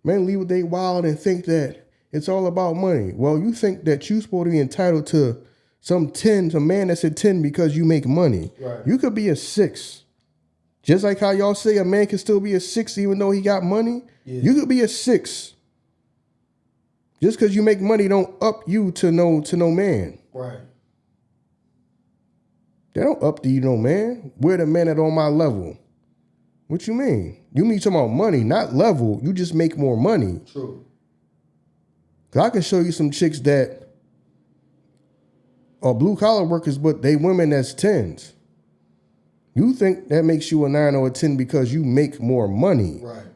Men leave with they wild and think that it's all about money. Well, you think that you're supposed to be entitled to some man that's a 10 because you make money. Right. You could be a 6. Just like how y'all say a man can still be a 6 even though he got money. Yeah. You could be a 6. Just because you make money don't up you to no man. Right. They don't up to you no man. We're the men that on my level. What you mean? You mean talking about money, not level. You just make more money. True. Cause I can show you some chicks that are blue collar workers, but they women that's 10s. You think that makes you a 9 or a 10 because you make more money. Right.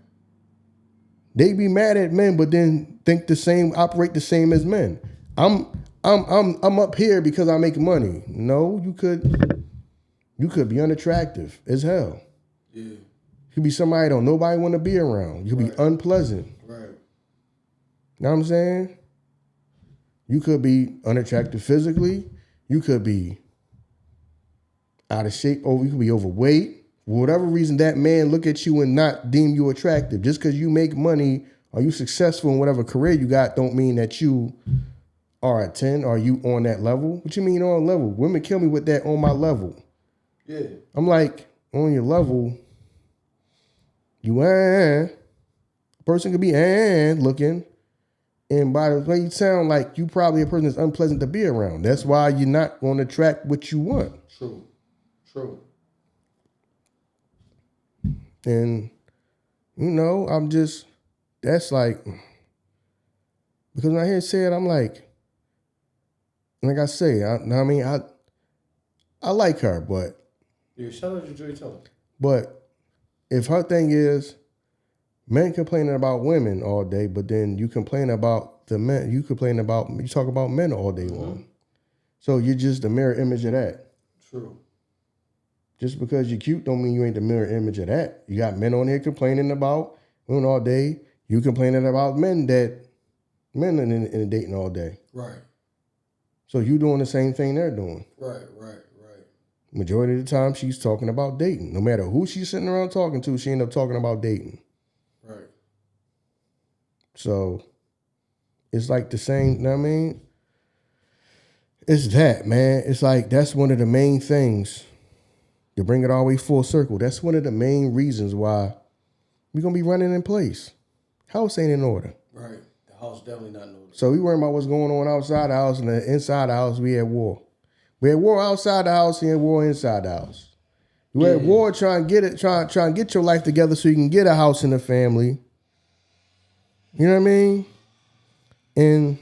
They be mad at men, but then think the same, operate the same as men. I'm up here because I make money. No, you could be unattractive as hell. Yeah. You could be somebody don't nobody want to be around. You could be unpleasant. Right. You know what I'm saying? You could be unattractive physically. You could be out of shape. You could be overweight. For whatever reason, that man look at you and not deem you attractive. Just because you make money or you successful in whatever career you got don't mean that you are a 10 or you on that level. What you mean on level? Women kill me with that on my level. Yeah. I'm like, on your level, you a person could be looking. And by the way you sound like you probably a person that's unpleasant to be around. That's why you're not going to attract what you want. True. And, I'm just, that's like, because when I hear it said, I'm like I say, I like her, but. Yeah, shout out to Joy Teller. But if her thing is, men complaining about women all day, but then you complain about the men, you talk about men all day long. So you're just the mirror image of that. True. Just because you're cute don't mean you ain't the mirror image of that. You got men on here complaining about women all day. You complaining about men in dating all day. Right. So you doing the same thing they're doing. Right. Majority of the time she's talking about dating. No matter who she's sitting around talking to, she end up talking about dating. Right. So it's like the same, you know what I mean? It's that, man. It's like that's one of the main things. To bring it all the way full circle, that's one of the main reasons why we're going to be running in place. House ain't in order. Right. The house definitely not in order. So we worrying about what's going on outside the house, and inside the house, we at war. We at war outside the house and war inside the house. You at war trying to get your life together so you can get a house and a family. You know what I mean? And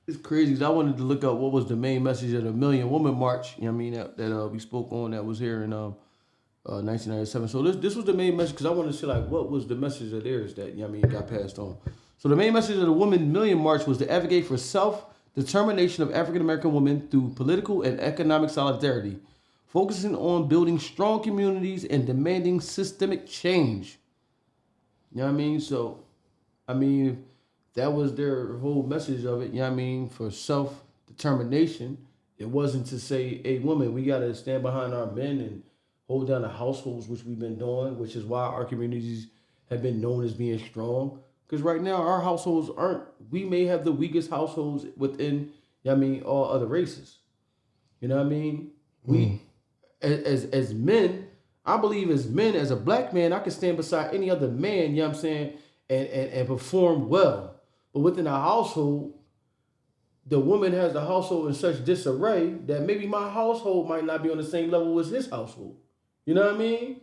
it's crazy because I wanted to look up what was the main message of the Million Woman March, you know what I mean, that we spoke on that was here in 1997. So this was the main message because I wanted to see like what was the message of theirs that, you know what I mean, got passed on. So the main message of the Woman Million March was to advocate for self-determination of African American women through political and economic solidarity, focusing on building strong communities and demanding systemic change. You know what I mean? So, I mean, that was their whole message of it, you know what I mean, for self-determination. It wasn't to say, hey, women, we got to stand behind our men and hold down the households, which we've been doing, which is why our communities have been known as being strong. Because right now, our households we may have the weakest households within, you know what I mean, all other races. You know what I mean? We, as men, I believe as men, as a black man, I can stand beside any other man, you know what I'm saying, and perform well. But within a household, the woman has the household in such disarray that maybe my household might not be on the same level as his household. You know what I mean?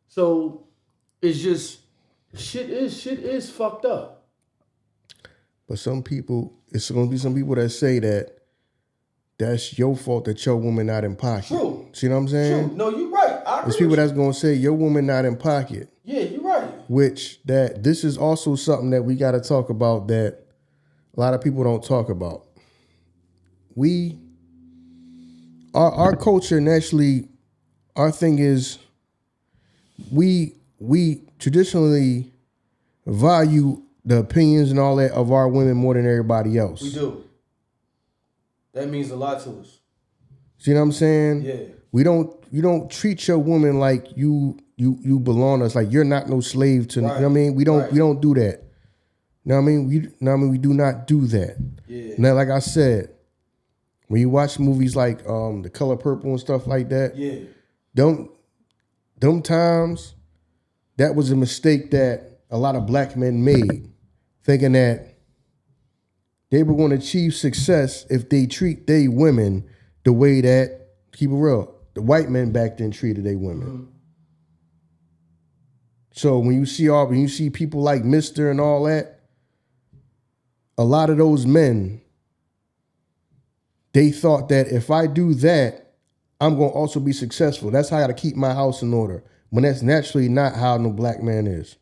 So it's just shit is fucked up. But some people, it's going to be some people that say that that's your fault that your woman not in pocket. True. See what I'm saying? True. No, you're right. There's people that's going to say your woman not in pocket. Yeah, you're right. Which this is also something that we got to talk about that a lot of people don't talk about. Our culture naturally, our thing is we traditionally value the opinions and all that of our women more than everybody else. We do. That means a lot to us. See what I'm saying? Yeah. You don't treat your woman like you belong to us, like you're not no slave to. Right. You know what I mean? We don't do that. You know what I mean? We do not do that. Yeah. Now, like I said, when you watch movies like The Color Purple and stuff like that, Yeah. them times, that was a mistake that a lot of black men made, thinking that they were going to achieve success if they treat their women the way that, keep it real, the white men back then treated their women. Mm-hmm. So when you see people like Mr. and all that, a lot of those men, they thought that if I do that, I'm going to also be successful. That's how I got to keep my house in order. When that's naturally not how no black man is.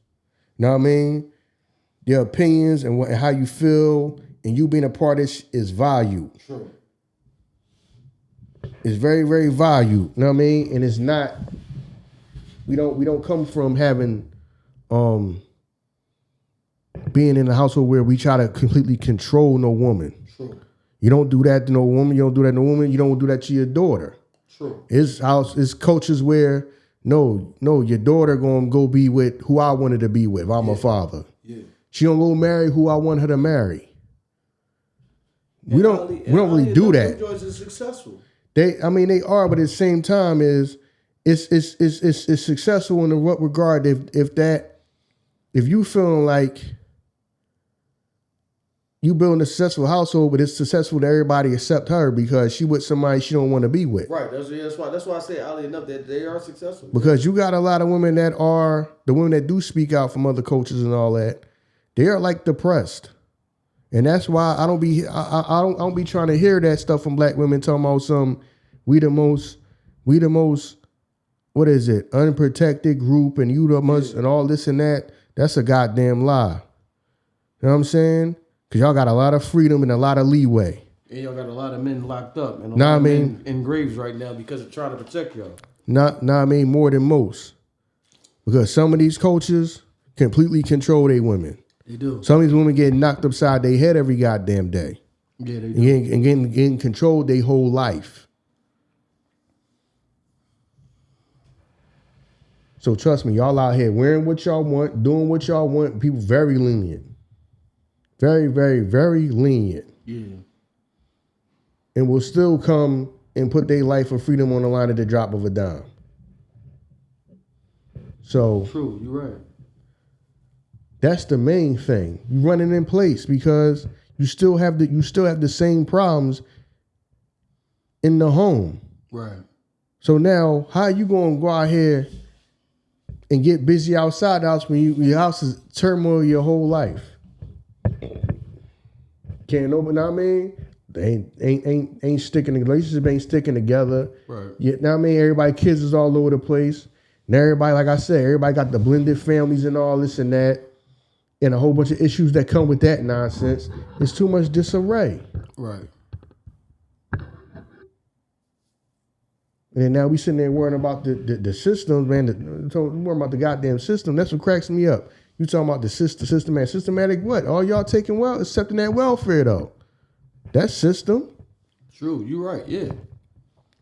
You know what I mean? Their opinions and how you feel and you being a part of this is valued. True. It's very, very valued. You know what I mean? And it's not, we don't come from having being in a household where we try to completely control no woman. True. You don't do that to no woman, you don't do that to no woman, you don't do that to your daughter. True. It's cultures where no, your daughter gonna go be with who I wanted to be with. I'm a father. Yeah. She gonna go marry who I want her to marry. We don't really do that. Them joints are successful. They are, but at the same time it's successful in what regard if you feeling like you building a successful household, but it's successful that everybody accept her because she with somebody she don't want to be with. Right. That's why I say, oddly enough, that they are successful. Because you got a lot of women that are the women that do speak out from other cultures and all that. They are like depressed, and that's why I don't be trying to hear that stuff from black women talking about we the most what is it, unprotected group and you the most and all this and that. That's a goddamn lie. You know what I'm saying? Because y'all got a lot of freedom and a lot of leeway. And y'all got a lot of men locked up and a lot of men in graves right now because of trying to protect y'all. More than most. Because some of these cultures completely control their women. They do. Some of these women get knocked upside their head every goddamn day. Yeah, they do. And getting controlled their whole life. So trust me, y'all out here wearing what y'all want, doing what y'all want. People very lenient. Very, very, very lenient. Yeah. And will still come and put their life and freedom on the line at the drop of a dime. So true, you're right. That's the main thing. You running in place because you still have the same problems in the home. Right. So now, how are you going to go out here and get busy outside the house when your house is turmoil your whole life? Can't nobody, know what I mean? They ain't sticking, the relationship ain't sticking together. Right. You know what I mean? Everybody, kids is all over the place. And everybody, like I said, everybody got the blended families and all this and that. And a whole bunch of issues that come with that nonsense. It's too much disarray. Right. And then now we sitting there worrying about the systems, man. Worrying about the goddamn system. That's what cracks me up. You talking about the systematic what? All y'all taking accepting that welfare though. That system. True, you're right, yeah.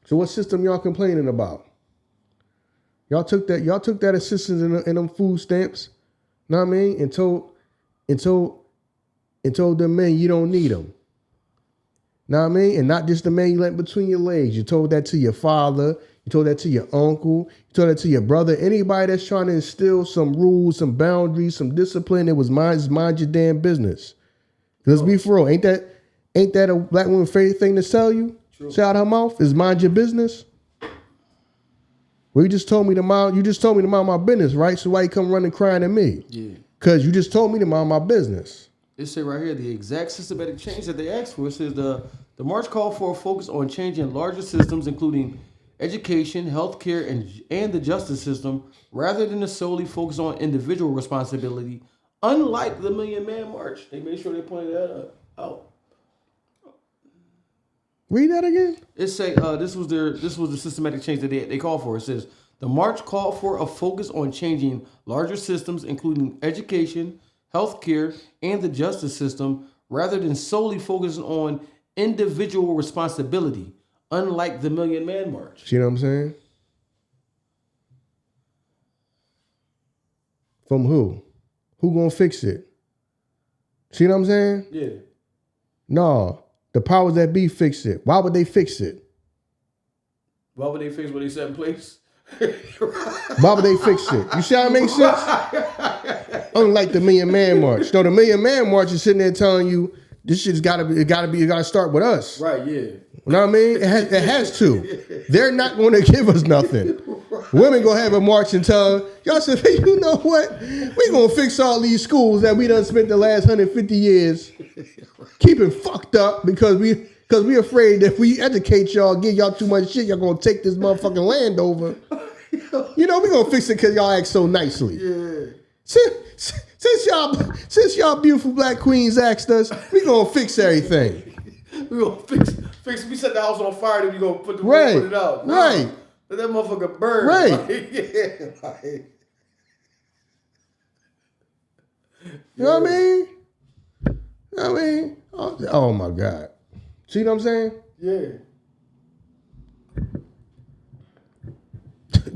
So what system y'all complaining about? Y'all took that assistance in them food stamps, know what I mean? And told them men you don't need them. Know what I mean? And not just the man you let between your legs. You told that to your father. You told that to your uncle. You told that to your brother. Anybody that's trying to instill some rules, some boundaries, some discipline, it was mind your damn business. Let's be for real. Ain't that a black woman's favorite thing to tell you? True. Say out her mouth is mind your business. Well, you just told me to mind my business, right? So why you come running crying at me? Yeah. Because you just told me to mind my business. It say right here the exact systematic change that they asked for. It says the march called for a focus on changing larger systems, including education, healthcare, and the justice system, rather than to solely focus on individual responsibility. Unlike the Million Man March, they made sure they pointed that out. Read that again. It say this was the systematic change that they called for. It says the march called for a focus on changing larger systems, including education, healthcare, and the justice system, rather than solely focusing on individual responsibility. unlike the Million Man March. See what I'm saying? From who? Who gonna fix it? See what I'm saying? Yeah. No, the powers that be fix it. Why would they fix it? Why would they fix what they set in place? Why would they fix it? You see how it makes sense? Unlike the Million Man March. No, the Million Man March is sitting there telling you this shit's gotta start with us. Right, yeah. You know what I mean? It has to. They're not going to give us nothing. Women gonna have a march and tell y'all said, hey, you know what? We gonna fix all these schools that we done spent the last 150 years keeping fucked up because we afraid that if we educate y'all, give y'all too much shit, y'all gonna take this motherfucking land over. You know, we gonna fix it because y'all act so nicely. Yeah. Since y'all beautiful black queens asked us, we gonna fix everything. We gonna fix. We set the house on fire, then we gonna put it out. No, Right. Let that motherfucker burn. Right. Like, yeah. Like, you know what I mean? Oh my God. See what I'm saying? yeah.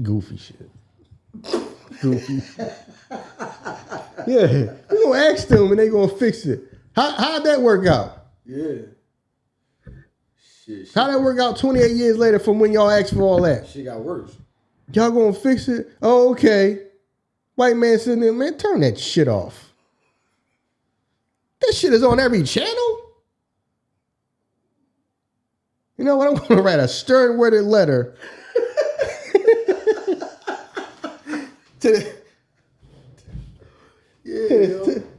Goofy shit. Goofy. Yeah. We gonna ask them and they gonna fix it. How'd that work out? Yeah. Shit. How'd that work out 28 years later from when y'all asked for all that? Shit got worse. Y'all gonna fix it? Oh, okay. White man sitting there, man, turn that shit off. That shit is on every channel. You know what? I'm gonna write a stern-worded letter to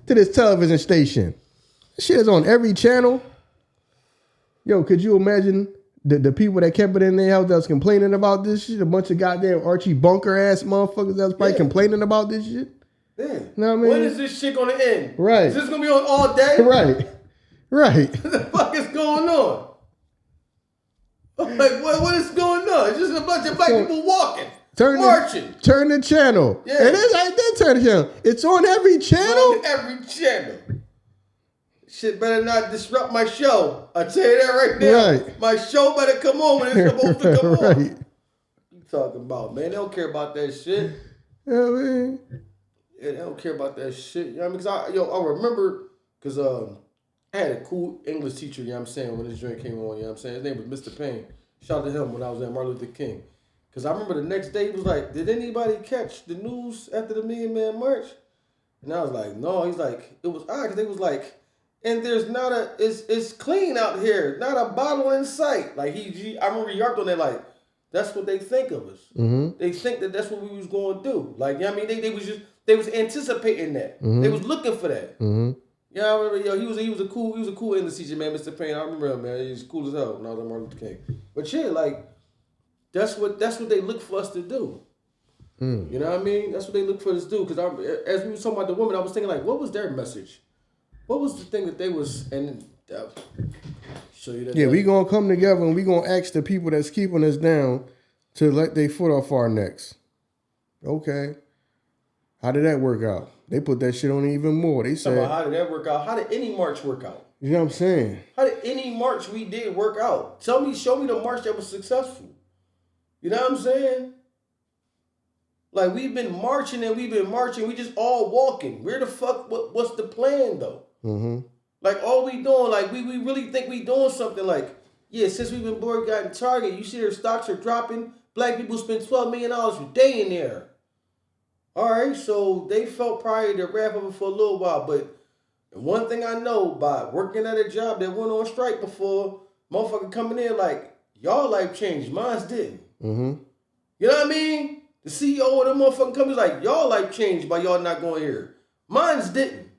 this television station. That shit is on every channel. Yo, could you imagine the people that kept it in their house that was complaining about this shit? A bunch of goddamn Archie Bunker ass motherfuckers that was probably complaining about this shit. Yeah. You know what I mean? When is this shit gonna end? Right. Is this gonna be on all day? Right. What the fuck is going on? I'm like, what is going on? It's just a bunch of black people walking, marching. Turn the channel. Yeah. It is like that. Turn the channel. It's on every channel. On every channel. Shit better not disrupt my show. I tell you that right now. Right. My show better come on when it's supposed to come Right. on. You talking about, man? They don't care about that shit. You know what I mean? Yeah, they don't care about that shit. You know what I mean? Because I remember, because I had a cool English teacher, you know what I'm saying, when this joint came on, you know what I'm saying? His name was Mr. Payne. Shout out to him when I was at Martin Luther King. Because I remember the next day, he was like, did anybody catch the news after the Million Man March? And I was like, no. He's like, it was odd, because they was like, and there's not it's clean out here, not a bottle in sight. Like, I remember he harped on that, like, that's what they think of us. Mm-hmm. They think that that's what we was going to do. Like, you know what I mean? They was anticipating that. Mm-hmm. They was looking for that. Mm-hmm. Yeah, I remember. He was a cool English teacher, man. Mr. Payne, I remember him, man. He was cool as hell when I was at Martin Luther King. But yeah, like that's what they look for us to do. You know what I mean? That's what they look for us to do. Because as we were talking about the women, I was thinking like, what was their message? What was the thing that they was and show you that? Yeah, we gonna come together and we gonna ask the people that's keeping us down to let their foot off our necks. Okay, how did that work out? They put that shit on even more. They said, how did that work out? How did any march work out? You know what I'm saying? How did any march we did work out? Show me the march that was successful. You know what I'm saying? Like, we've been marching, we just all walking. Where the fuck, what's the plan though? Mm-hmm. Like, all we doing, like, we really think we doing something like, yeah, since we've been boycotting Target, you see their stocks are dropping, black people spend $12 million a day in there. All right, so they felt probably the wrath of it for a little while, but one thing I know, by working at a job that went on strike before, motherfucker coming in like, y'all life changed, mine's didn't. Mm-hmm. You know what I mean? The CEO of the motherfucking company's like, y'all life changed by y'all not going here. Mine's didn't.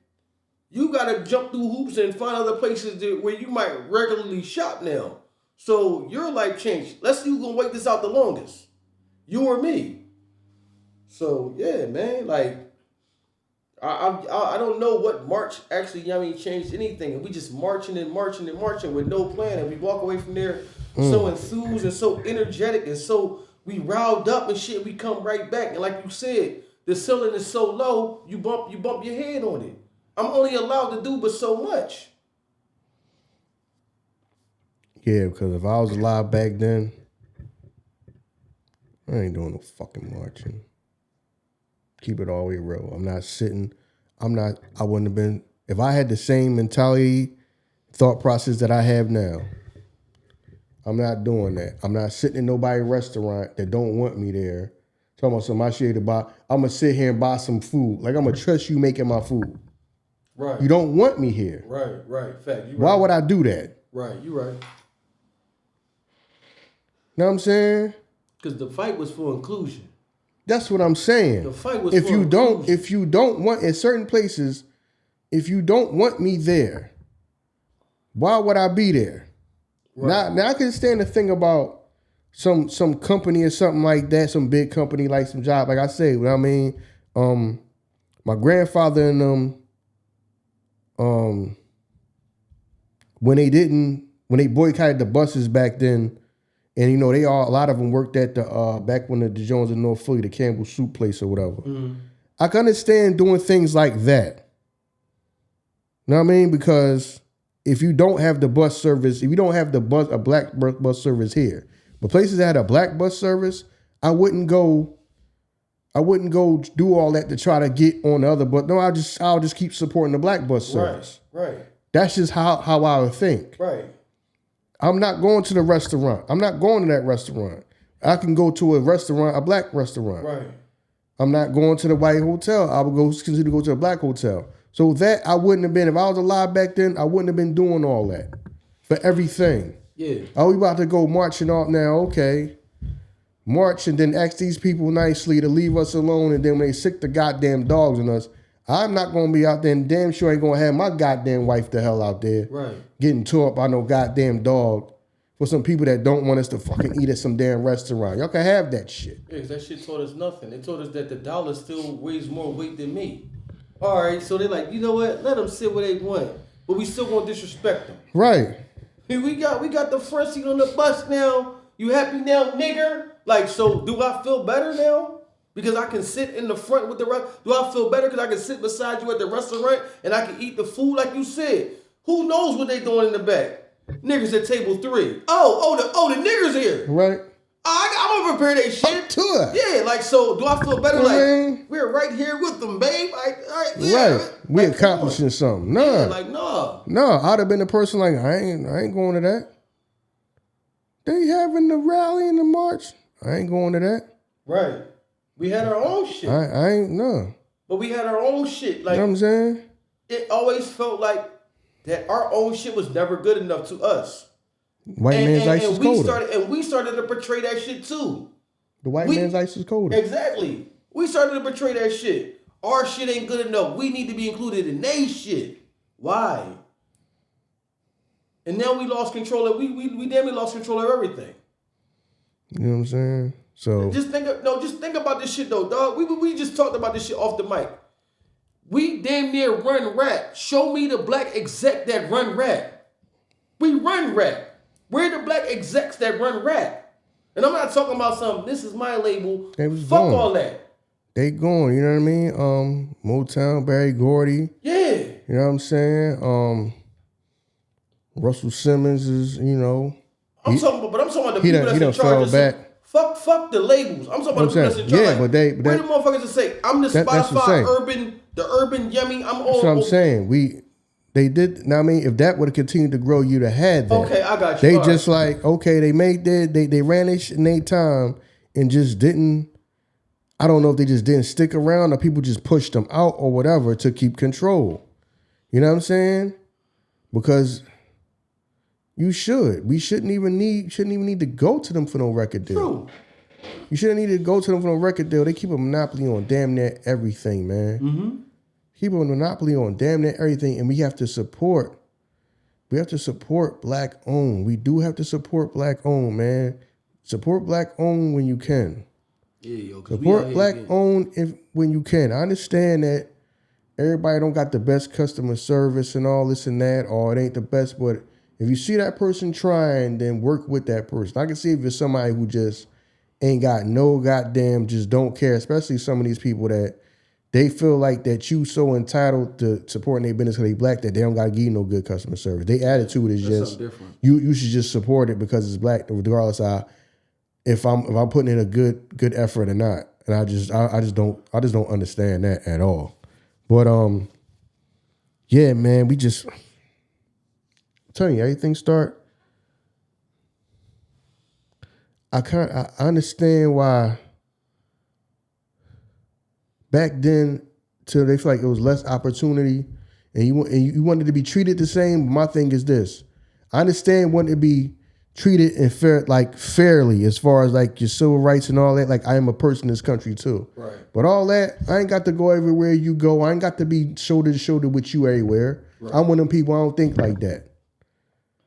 You gotta jump through hoops and find other places where you might regularly shop now. So your life changed. Let's see who's gonna wait this out the longest. You or me. So yeah, man, like I don't know what march actually, changed anything. And we just marching with no plan, and we walk away from there so enthused and so energetic and so we riled up and shit. We come right back, and like you said, the ceiling is so low, you bump your head on it. I'm only allowed to do but so much. Yeah, because if I was alive back then, I ain't doing no fucking marching. Keep it all the way real. I'm not sitting. I wouldn't have been, if I had the same mentality, thought process that I have now, I'm not doing that. I'm not sitting in nobody's restaurant that don't want me there. Talking about some my shit to buy. I'm going to sit here and buy some food. Like, I'm going to trust you making my food. Right. You don't want me here. Right. Fact. You right. Why would I do that? Right. You right. Know what I'm saying? Because the fight was for inclusion. That's what I'm saying. The fight was if for you don't, inclusion. if you don't want in certain places, if you don't want me there, why would I be there? Right. Now I can stand to think about some company or something like that, some big company, like some job. Like I say, what I mean, my grandfather and when they boycotted the buses back then, and you know a lot of them worked at the back when the Jones in North Philly, the Campbell Soup place or whatever. Mm. I can understand doing things like that. You know what I mean? Because if you don't have the bus service, if you don't have a black bus service here, but places that had a black bus service, I wouldn't go do all that to try to get on the other bus. No, I'll just keep supporting the black bus service. Right. That's just how I would think. Right. I'm not going to the restaurant. I'm not going to that restaurant. I can go to a restaurant, a black restaurant. Right. I'm not going to the white hotel. I would continue to go to a black hotel. So that I wouldn't have been, if I was alive back then, I wouldn't have been doing all that for everything. Yeah. Oh, we about to go marching off now, okay. March and then ask these people nicely to leave us alone, and then when they sick the goddamn dogs in us, I'm not going to be out there, and damn sure ain't going to have my goddamn wife the hell out there. Right. Getting tore up by no goddamn dog for some people that don't want us to fucking eat at some damn restaurant. Y'all can have that shit. Yeah, that shit taught us nothing. It taught us that the dollar still weighs more weight than me. All right, so they're like, you know what? Let them sit where they want, but we still gonna disrespect them. Right. Hey, we got the front seat on the bus now. You happy now, nigger? Like, so do I feel better now? Because I can sit in the front with the rest. Do I feel better because I can sit beside you at the restaurant and I can eat the food like you said? Who knows what they doing in the back? Niggas at table 3. Oh, the niggers here. Right. I'm gonna prepare that shit. Up to it. Yeah, like, so do I feel better? Like, we're right here with them, babe. Yeah. Right. We like, accomplishing something. Nah. Yeah, like, no. No, I'd have been the person like, I ain't going to that. They having the rally and the march. I ain't going to that. Right. We had our own shit. I ain't, no. But we had our own shit. Like, you know what I'm saying? It always felt like that our own shit was never good enough to us. White man's ice is colder. We started to portray that shit too. The white man's ice is colder. Exactly. We started to portray that shit. Our shit ain't good enough. We need to be included in they shit. Why? And now we lost control of we damn near lost control of everything. You know what I'm saying? So just think about this shit though, dog. We just talked about this shit off the mic. We damn near run rap. Show me the black exec that run rap. We run rap. We're the black execs that run rap. And I'm not talking about something, this is my label. Fuck going. All that. They going, you know what I mean? Motown, Barry Gordy. Yeah. You know what I'm saying? Russell Simmons is, you know. I'm talking about the people that's in charge of back. Fuck the labels. I'm talking about the people that's in charge. Yeah, but we're the motherfuckers that say, I'm the Spotify urban yummy. I'm on. That's what I'm saying. They did. Now, I mean, if that would have continued to grow, you'd have had that. Okay, I got you. They just like, okay, they made that. They ran their shit in their time and just didn't. I don't know if they just didn't stick around or people just pushed them out or whatever to keep control. You know what I'm saying? Because you should. We shouldn't even need to go to them for no record deal. True. You shouldn't need to go to them for no record deal. They keep a monopoly on damn near everything, man. Mm-hmm. Keep a monopoly on damn near everything, and we have to support. We have to support black owned. We do have to support black owned, man. Support black owned when you can. Yeah, yo. Support black owned when you can. I understand that everybody don't got the best customer service and all this and that, or it ain't the best, but if you see that person trying, then work with that person. I can see if it's somebody who just ain't got no goddamn, just don't care, especially some of these people that they feel like that you so entitled to supporting their business because they black that they don't gotta give you no good customer service. Their attitude is That's just something different. you should just support it because it's black, regardless of if I'm putting in a good effort or not. And I just don't understand that at all. But yeah, man, I'm telling you, everything start. I understand why back then till they feel like it was less opportunity and you wanted to be treated the same. My thing is this. I understand wanting to be treated and fairly as far as like your civil rights and all that. Like I am a person in this country too. Right. But all that, I ain't got to go everywhere you go. I ain't got to be shoulder to shoulder with you everywhere. Right. I'm one of them people I don't think like that.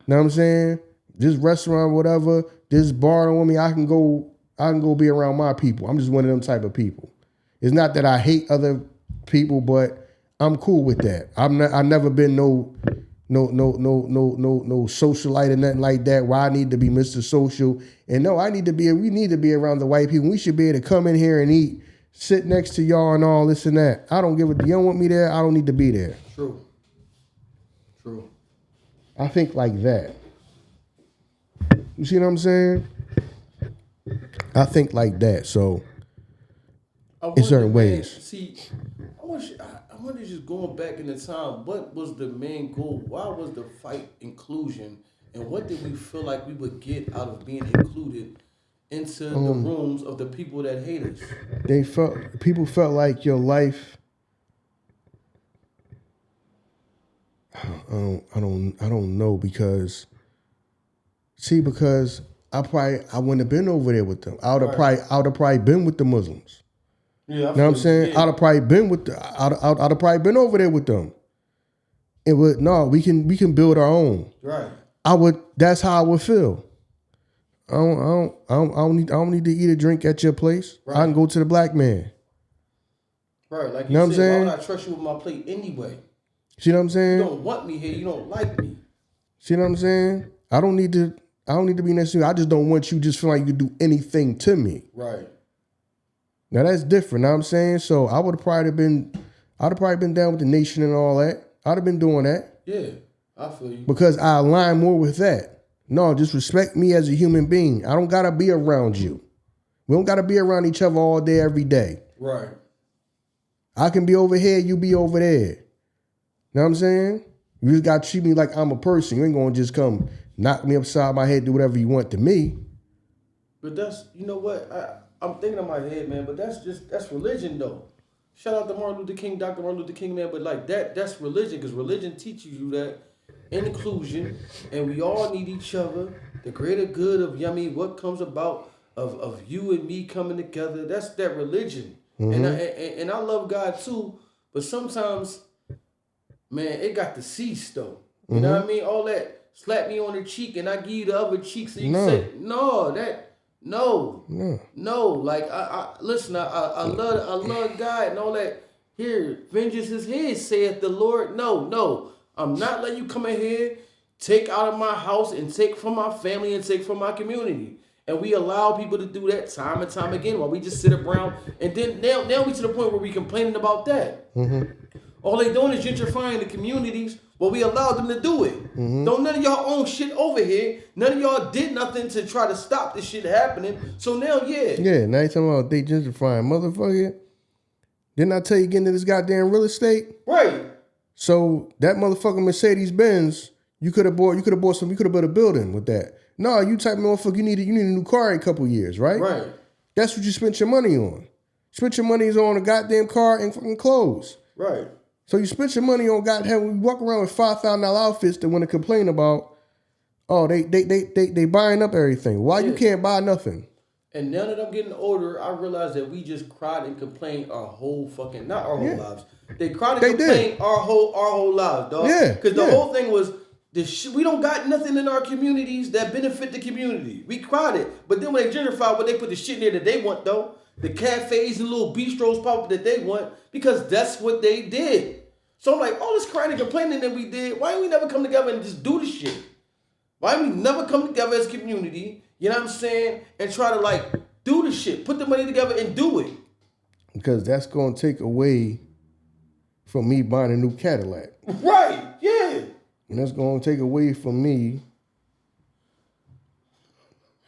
Know what I'm saying? This restaurant, whatever, this bar don't want me, I can go be around my people. I'm just one of them type of people. It's not that I hate other people, but I'm cool with that. I've never been no socialite or nothing like that where I need to be Mr. Social. And no, we need to be around the white people. We should be able to come in here and eat, sit next to y'all and all this and that. I don't give a, you don't want me there, I don't need to be there. True. I think like that. You see what I'm saying? I think like that. So in certain ways. See, I wonder just going back in the time, what was the main goal? Why was the fight inclusion? And what did we feel like we would get out of being included into the rooms of the people that hate us? People felt like your life. I don't know because I wouldn't have been over there with them. I would have probably been with the Muslims. Yeah, you know what I'm saying? Yeah. I'd have probably been over there with them. We can build our own. Right. That's how I would feel. I don't need to eat or drink at your place. Right. I can go to the black man. Right, like you said, why would I trust you with my plate anyway? See what I'm saying? You don't want me here. You don't like me. See what I'm saying? I don't need to be next to you. I just don't want you just feel like you can do anything to me. Right. Now that's different. Know what I'm saying? So I'd have probably been down with the nation and all that. I'd have been doing that. Yeah, I feel you. Because I align more with that. No, just respect me as a human being. I don't gotta be around you. We don't gotta be around each other all day, every day. Right. I can be over here, you be over there. Know what I'm saying? You just gotta treat me like I'm a person. You ain't gonna just come knock me upside my head, do whatever you want to me. But that's, you know what? I'm thinking in my head, man, but that's religion though. Shout out to Martin Luther King, Dr. Martin Luther King, man, but like that's religion, because religion teaches you that inclusion, and we all need each other, the greater good of, what comes about of you and me coming together. That's that religion. Mm-hmm. And I love God too, but sometimes, man, it got to cease though. You know what I mean? All that slap me on the cheek and I give you the other cheek so you say, no. Like I listen, I love God and all that. Here, vengeance is his, saith the Lord. No. I'm not letting you come in here, take out of my house and take from my family and take from my community. And we allow people to do that time and time again while we just sit around. And then now we to the point where we complaining about that. Mm-hmm. All they doing is gentrifying the communities. Well, we allowed them to do it. Mm-hmm. Don't none of y'all own shit over here. None of y'all did nothing to try to stop this shit happening. So now, yeah. Yeah, now you talking about they gentrifying. Motherfucker, didn't I tell you get into this goddamn real estate? Right. So that motherfucking Mercedes-Benz, you could have built a building with that. No, you type of motherfucker, you need a new car in a couple years, right? Right. That's what you spent your money on. Spent your money on a goddamn car and fucking clothes. Right. So you spent your money on goddamn. We walk around with $5,000 outfits that want to complain about. Oh, they buying up everything. Why you can't buy nothing? And now that I'm getting older, I realize that we just cried and complained our whole fucking lives. They cried and complained our whole lives, dog. Yeah. Because the whole thing was we don't got nothing in our communities that benefit the community. We cried it, but then when they gentrified, they put the shit in there that they want though. The cafes and little bistros pop up that they want because that's what they did. So I'm like, all this crying and complaining that we did, why ain't we never come together and just do the shit? Why ain't we never come together as a community, you know what I'm saying, and try to like do the shit, put the money together and do it? Because that's going to take away from me buying a new Cadillac. Right, yeah. And that's going to take away from me.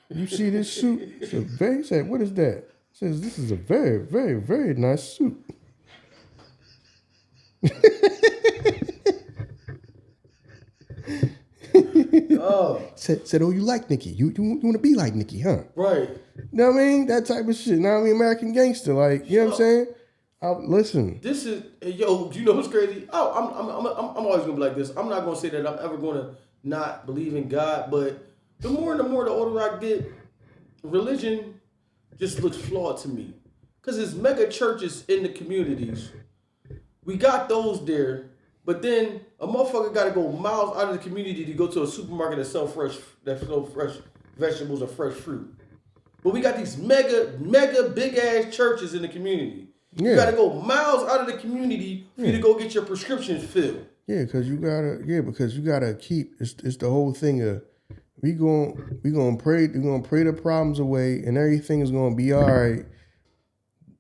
You see this suit? It's a very, he said, what is that? He says, this is a very, very, very nice suit. Said, oh, you like Nicki. You want to be like Nicki, huh? Right. You know what I mean? That type of shit. You know what I mean? American gangster. Like, you know what I'm saying? Listen. This is, yo, you know what's crazy? I'm always going to be like this. I'm not going to say that I'm ever going to not believe in God, but the more the older I get, religion just looks flawed to me. Because there's mega churches in the communities. We got those there, but then a motherfucker got to go miles out of the community to go to a supermarket that sell fresh vegetables or fresh fruit. But we got these mega big ass churches in the community. Yeah. You got to go miles out of the community for you to go get your prescriptions filled. Yeah, because you gotta keep. It's the whole thing of we gonna pray the problems away, and everything is gonna be all right.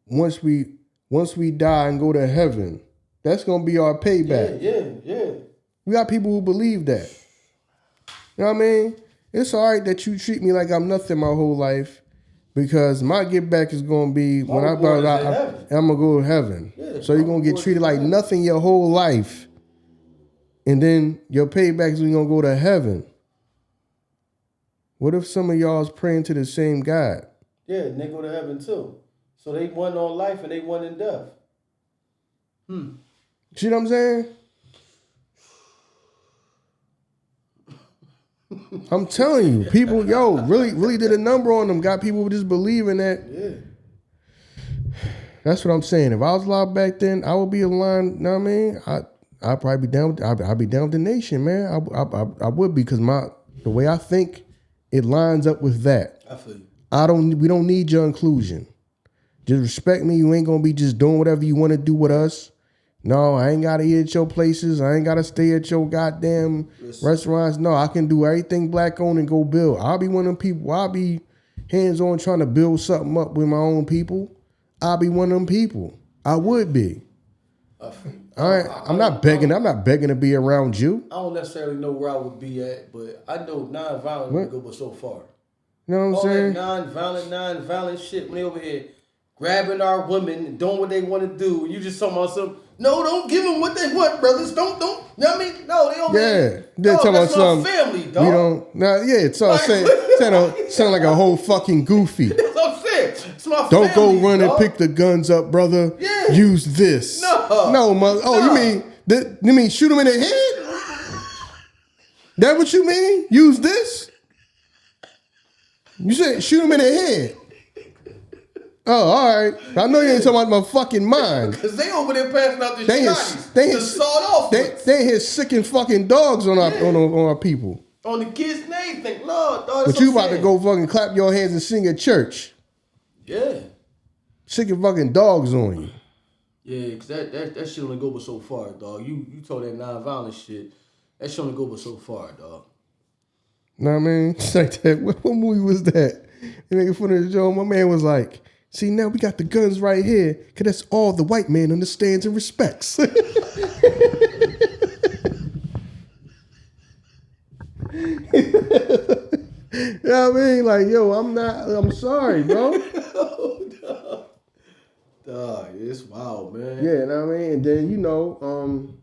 Once we die and go to heaven, that's gonna be our payback. Yeah. We got people who believe that. You know what I mean? It's all right that you treat me like I'm nothing my whole life, because my get back is gonna be when I'm gonna go to heaven. Yeah, so you're gonna get treated like nothing your whole life, and then your payback is when you're gonna go to heaven. What if some of y'all is praying to the same God? Yeah, and they go to heaven too. So they won on life and they won in death. See what I'm saying? I'm telling you, people, really did a number on them. Got people just believing that. Yeah. That's what I'm saying. If I was alive back then, I would be aligned. You know what I mean? I'd probably be down. I'd be down with the nation, man. I would be, because the way I think, it lines up with that. I feel you. We don't need your inclusion. Just respect me. You ain't gonna be just doing whatever you want to do with us. No, I ain't gotta eat at your places. I ain't gotta stay at your goddamn restaurants. No, I can do everything black owned and go build. I'll be one of them people. I'll be hands on trying to build something up with my own people. I'll be one of them people. I would be. I'm not begging to be around you. I don't necessarily know where I would be at, but I know non-violent would go but so far. You know what I'm saying? That non-violent shit, when they over here grabbing our women and doing what they want to do, you just talking about something. No, don't give them what they want, brothers. Don't. You know what I mean? No, they don't. Yeah, they're talking about something. Family, dog. You don't. Nah, yeah, it's all saying. Sound like a whole fucking goofy. That's what I'm saying. It's my don't family, go run dog. and pick the guns up, brother. Yeah. Use this. No, mother. Oh, no. You mean shoot him in the head? That what you mean? Use this? You said shoot him in the head. Oh, all right. I know you ain't talking about my fucking mind. Because they over there passing out the shots to sawed off. They here sicking fucking dogs on our people. On the kids' name, think, Lord, dog. But you about to go fucking clap your hands and sing at church. Yeah. Sicking fucking dogs on you. Yeah, because that shit only go but so far, dog. You told that non-violent shit. That shit only go but so far, dog. Know what I mean? It's like that. What movie was that? You making fun of the Joe. My man was like, see, now we got the guns right here, because that's all the white man understands and respects. You know what I mean? Like, yo, I'm sorry, bro. Dog, it's wild, man. Yeah, you know what I mean? And then,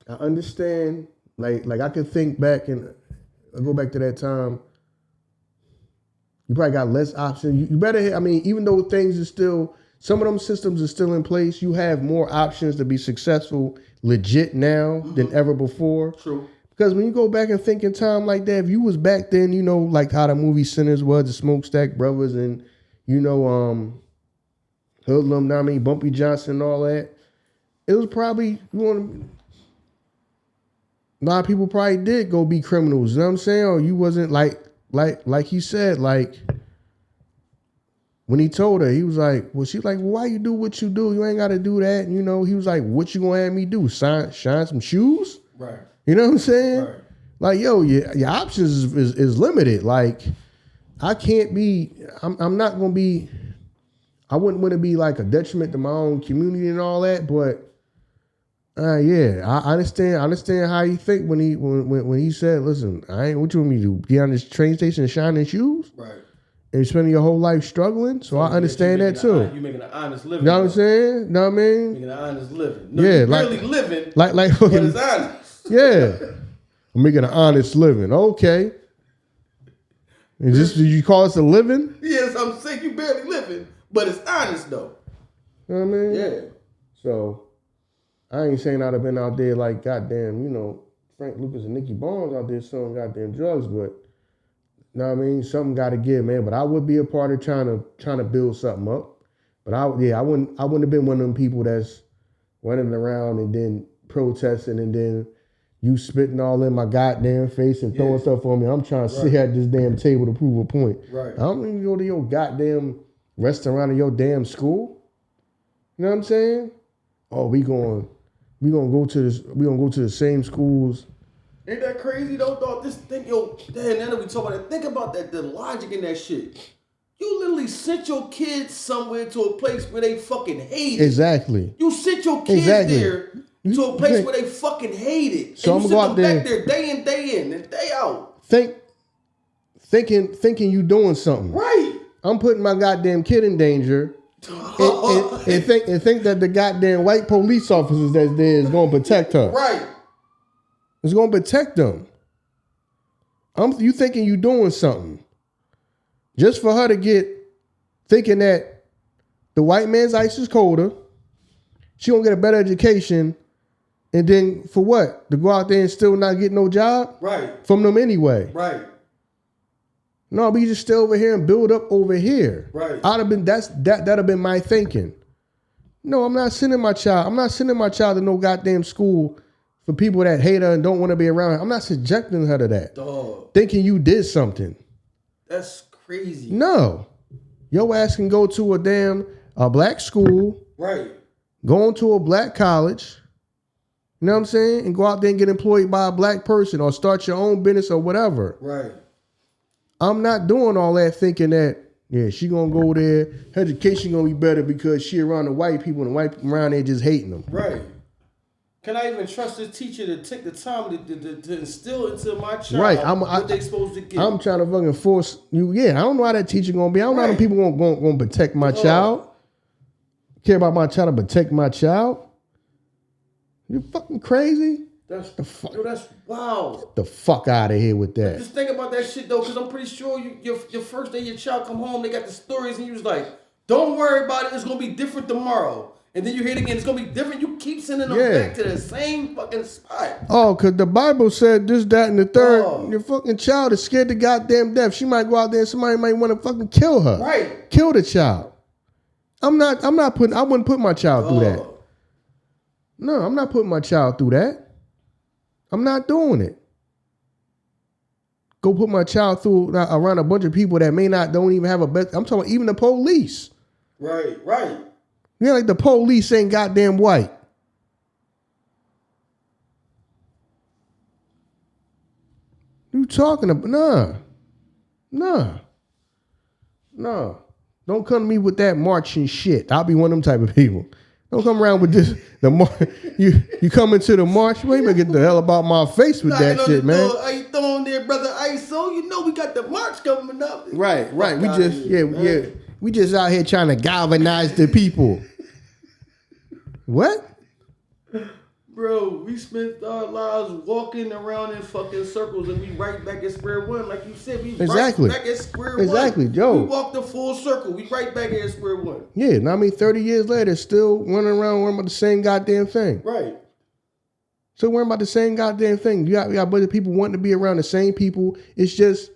I understand, like I could think back and go back to that time. You probably got less options. You better, even though things are still, some of them systems are still in place, you have more options to be successful legit now than ever before. True. Because when you go back and think in time like that, if you was back then, like how the movie Sinners was, the Smokestack Brothers and, Hoodlum, Bumpy Johnson and all that, it was probably, a lot of people probably did go be criminals, you know what I'm saying? Or you wasn't like he said, like when he told her, he was like, well, she's like, well, why you do what you do? You ain't got to do that. And, he was like, what you gonna have me do? Shine some shoes? Right. You know what I'm saying? Right. Like, yo, your options is limited. Like, I can't be. I'm not gonna be. I wouldn't want to be like a detriment to my own community and all that, but yeah, I understand. I understand how you think when he said, "Listen, I ain't what you want me to do? Get on this train station and shine in shoes, Right? And you're spending your whole life struggling." So I understand that too. You making an honest living. You know what I'm saying? Know what I mean? Making an honest living. No, Yeah, you're like barely living. Like But fucking it's honest. yeah. I'm making an honest living. Okay. And just did you call us a living? Yes, I'm saying you barely living, but it's honest though. You know what I mean? Yeah. So I ain't saying I'd have been out there like goddamn, Frank Lucas and Nicky Barnes out there selling goddamn drugs, but you know what I mean? Something got to give, man. But I would be a part of trying to build something up. But I wouldn't have been one of them people that's running around and then protesting and then you spitting all in my goddamn face and throwing stuff on me. I'm trying to sit at this damn table to prove a point. Right. I don't even go to your goddamn restaurant or your damn school. You know what I'm saying? Oh, we gonna go to the same schools. Ain't that crazy though, dog? Just think, now that we talk about it, think about that, the logic in that shit. You literally sent your kids somewhere to a place where they fucking hate it. Exactly. You sent your kids there to a place where they fucking hate it. So and I'm you gonna go sent out them there, back there day in and day out. Thinking you doing something. I'm putting my goddamn kid in danger. and think that the goddamn white police officers that's there is going to protect her. Right. It's going to protect them. You thinking you doing something. Just for her to get thinking that the white man's ice is colder, she going to get a better education, and then for what? To go out there and still not get no job? Right. From them anyway. Right. No, but you just stay over here and build up over here. Right. That'd have been my thinking. No, I'm not sending my child. I'm not sending my child to no goddamn school for people that hate her and don't want to be around her. I'm not subjecting her to that. Dog. Thinking you did something. That's crazy. No. Your ass can go to a black school. Right. Go into a black college. You know what I'm saying? And go out there and get employed by a black person or start your own business or whatever. Right. I'm not doing all that thinking that, she going to go there, her education going to be better because she around the white people and the white people around there just hating them. Right. Can I even trust this teacher to take the time to instill into my child what they supposed to get? I'm trying to fucking force you. Yeah, I don't know how that teacher going to be. I don't know how them people going to protect my child. Care about my child to protect my child? You fucking crazy? That's wow. Get the fuck out of here with that. Just think about that shit though, because I'm pretty sure your first day your child come home, they got the stories, and you was like, "Don't worry about it. It's gonna be different tomorrow." And then you hear it again. It's gonna be different. You keep sending them back to the same fucking spot. Oh, because the Bible said this, that, and the third. Your fucking child is scared to goddamn death. She might go out there and somebody might want to fucking kill her. Right. Kill the child. I wouldn't put my child through that. No, I'm not putting my child through that. I'm not doing it. Go put my child through around a bunch of people that don't even have a best. I'm talking about even the police. Right. Yeah, like the police ain't goddamn white. You talking about? Nah. Don't come to me with that marching shit. I'll be one of them type of people. Don't come around with this. You come into the march. You better get the hell about my face with that shit, man. How you throwing there, brother Iso? You know we got the march coming up. Right. We just out here trying to galvanize the people. What? Bro, we spent our lives walking around in fucking circles and we right back at square one. Like you said, we right back at square one. Exactly, Joe. We walked a full circle. We right back at square one. Yeah, now I mean 30 years later, still running around worrying about the same goddamn thing. Right. Still worrying about the same goddamn thing. You got a bunch of people wanting to be around the same people. It's just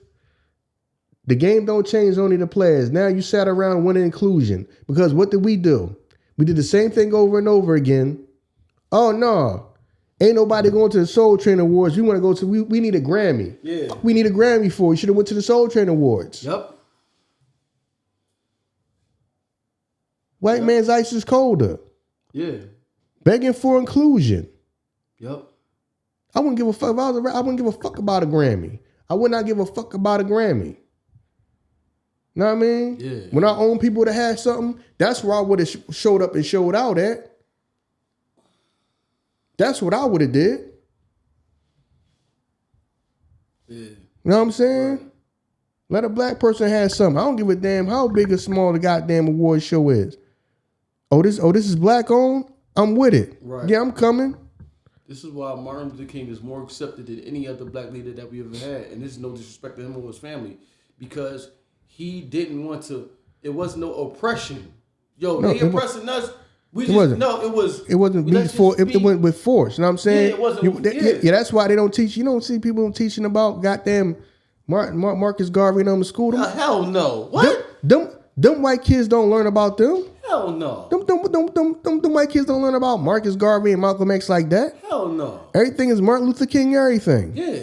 the game don't change, only the players. Now you sat around winning inclusion. Because what did we do? We did the same thing over and over again. Oh no. Ain't nobody going to the Soul Train Awards. We want to go to we need a Grammy. Yeah. We need a Grammy for. You should have went to the Soul Train Awards. Yep. White man's ice is colder. Yeah. Begging for inclusion. Yep. I wouldn't give a fuck. If I wouldn't give a fuck about a Grammy. I would not give a fuck about a Grammy. Know what I mean? Yeah. When our own people that had something, that's where I would have showed up and showed out at. That's what I would have did. Yeah. You know what I'm saying? Right. Let a black person have something. I don't give a damn how big or small the goddamn award show is. Oh, this is black owned? I'm with it. Right. Yeah, I'm coming. This is why Martin Luther King is more accepted than any other black leader that we ever had. And this is no disrespect to him or his family. Because he didn't want to, it was no oppression. Yo, no, they oppressing us. We just, wasn't. No, it was. It wasn't it went with force. You know what I'm saying? Yeah, it wasn't. Yeah, that's why they don't teach. You don't see people teaching about goddamn Marcus Garvey and them in school. Hell no. What? Them white kids don't learn about them. Hell no. Them white kids don't learn about Marcus Garvey and Malcolm X like that. Hell no. Everything is Martin Luther King, everything. Yeah.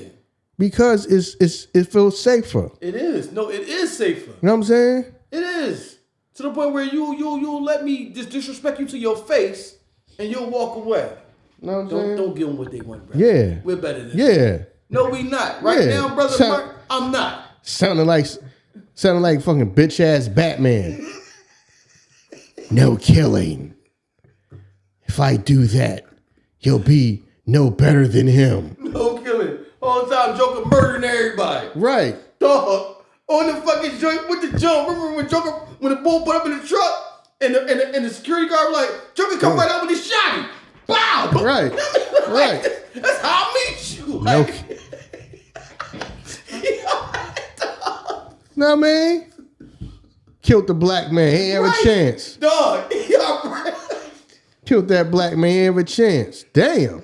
Because it feels safer. It is. No, it is safer. You know what I'm saying? It is. To the point where you'll let me just disrespect you to your face and you'll walk away. You know what I'm saying? Don't give them what they want, brother. Yeah. We're better than Yeah. them. No, we not. Right now, brother Mark, I'm not. Sounding like fucking bitch ass Batman. No killing. If I do that, he'll be no better than him. No killing. All the time Joker murdering everybody. Right. Dog. On the fucking joint with the jump. Remember when the bull put up in the truck and the security guard was like, Joker come right up and he shot him. Wow. Right. Right. That's how I meet you. No. Know what I mean? Killed the black man. He ain't have a chance. Dog. Killed that black man. He ain't have a chance. Damn.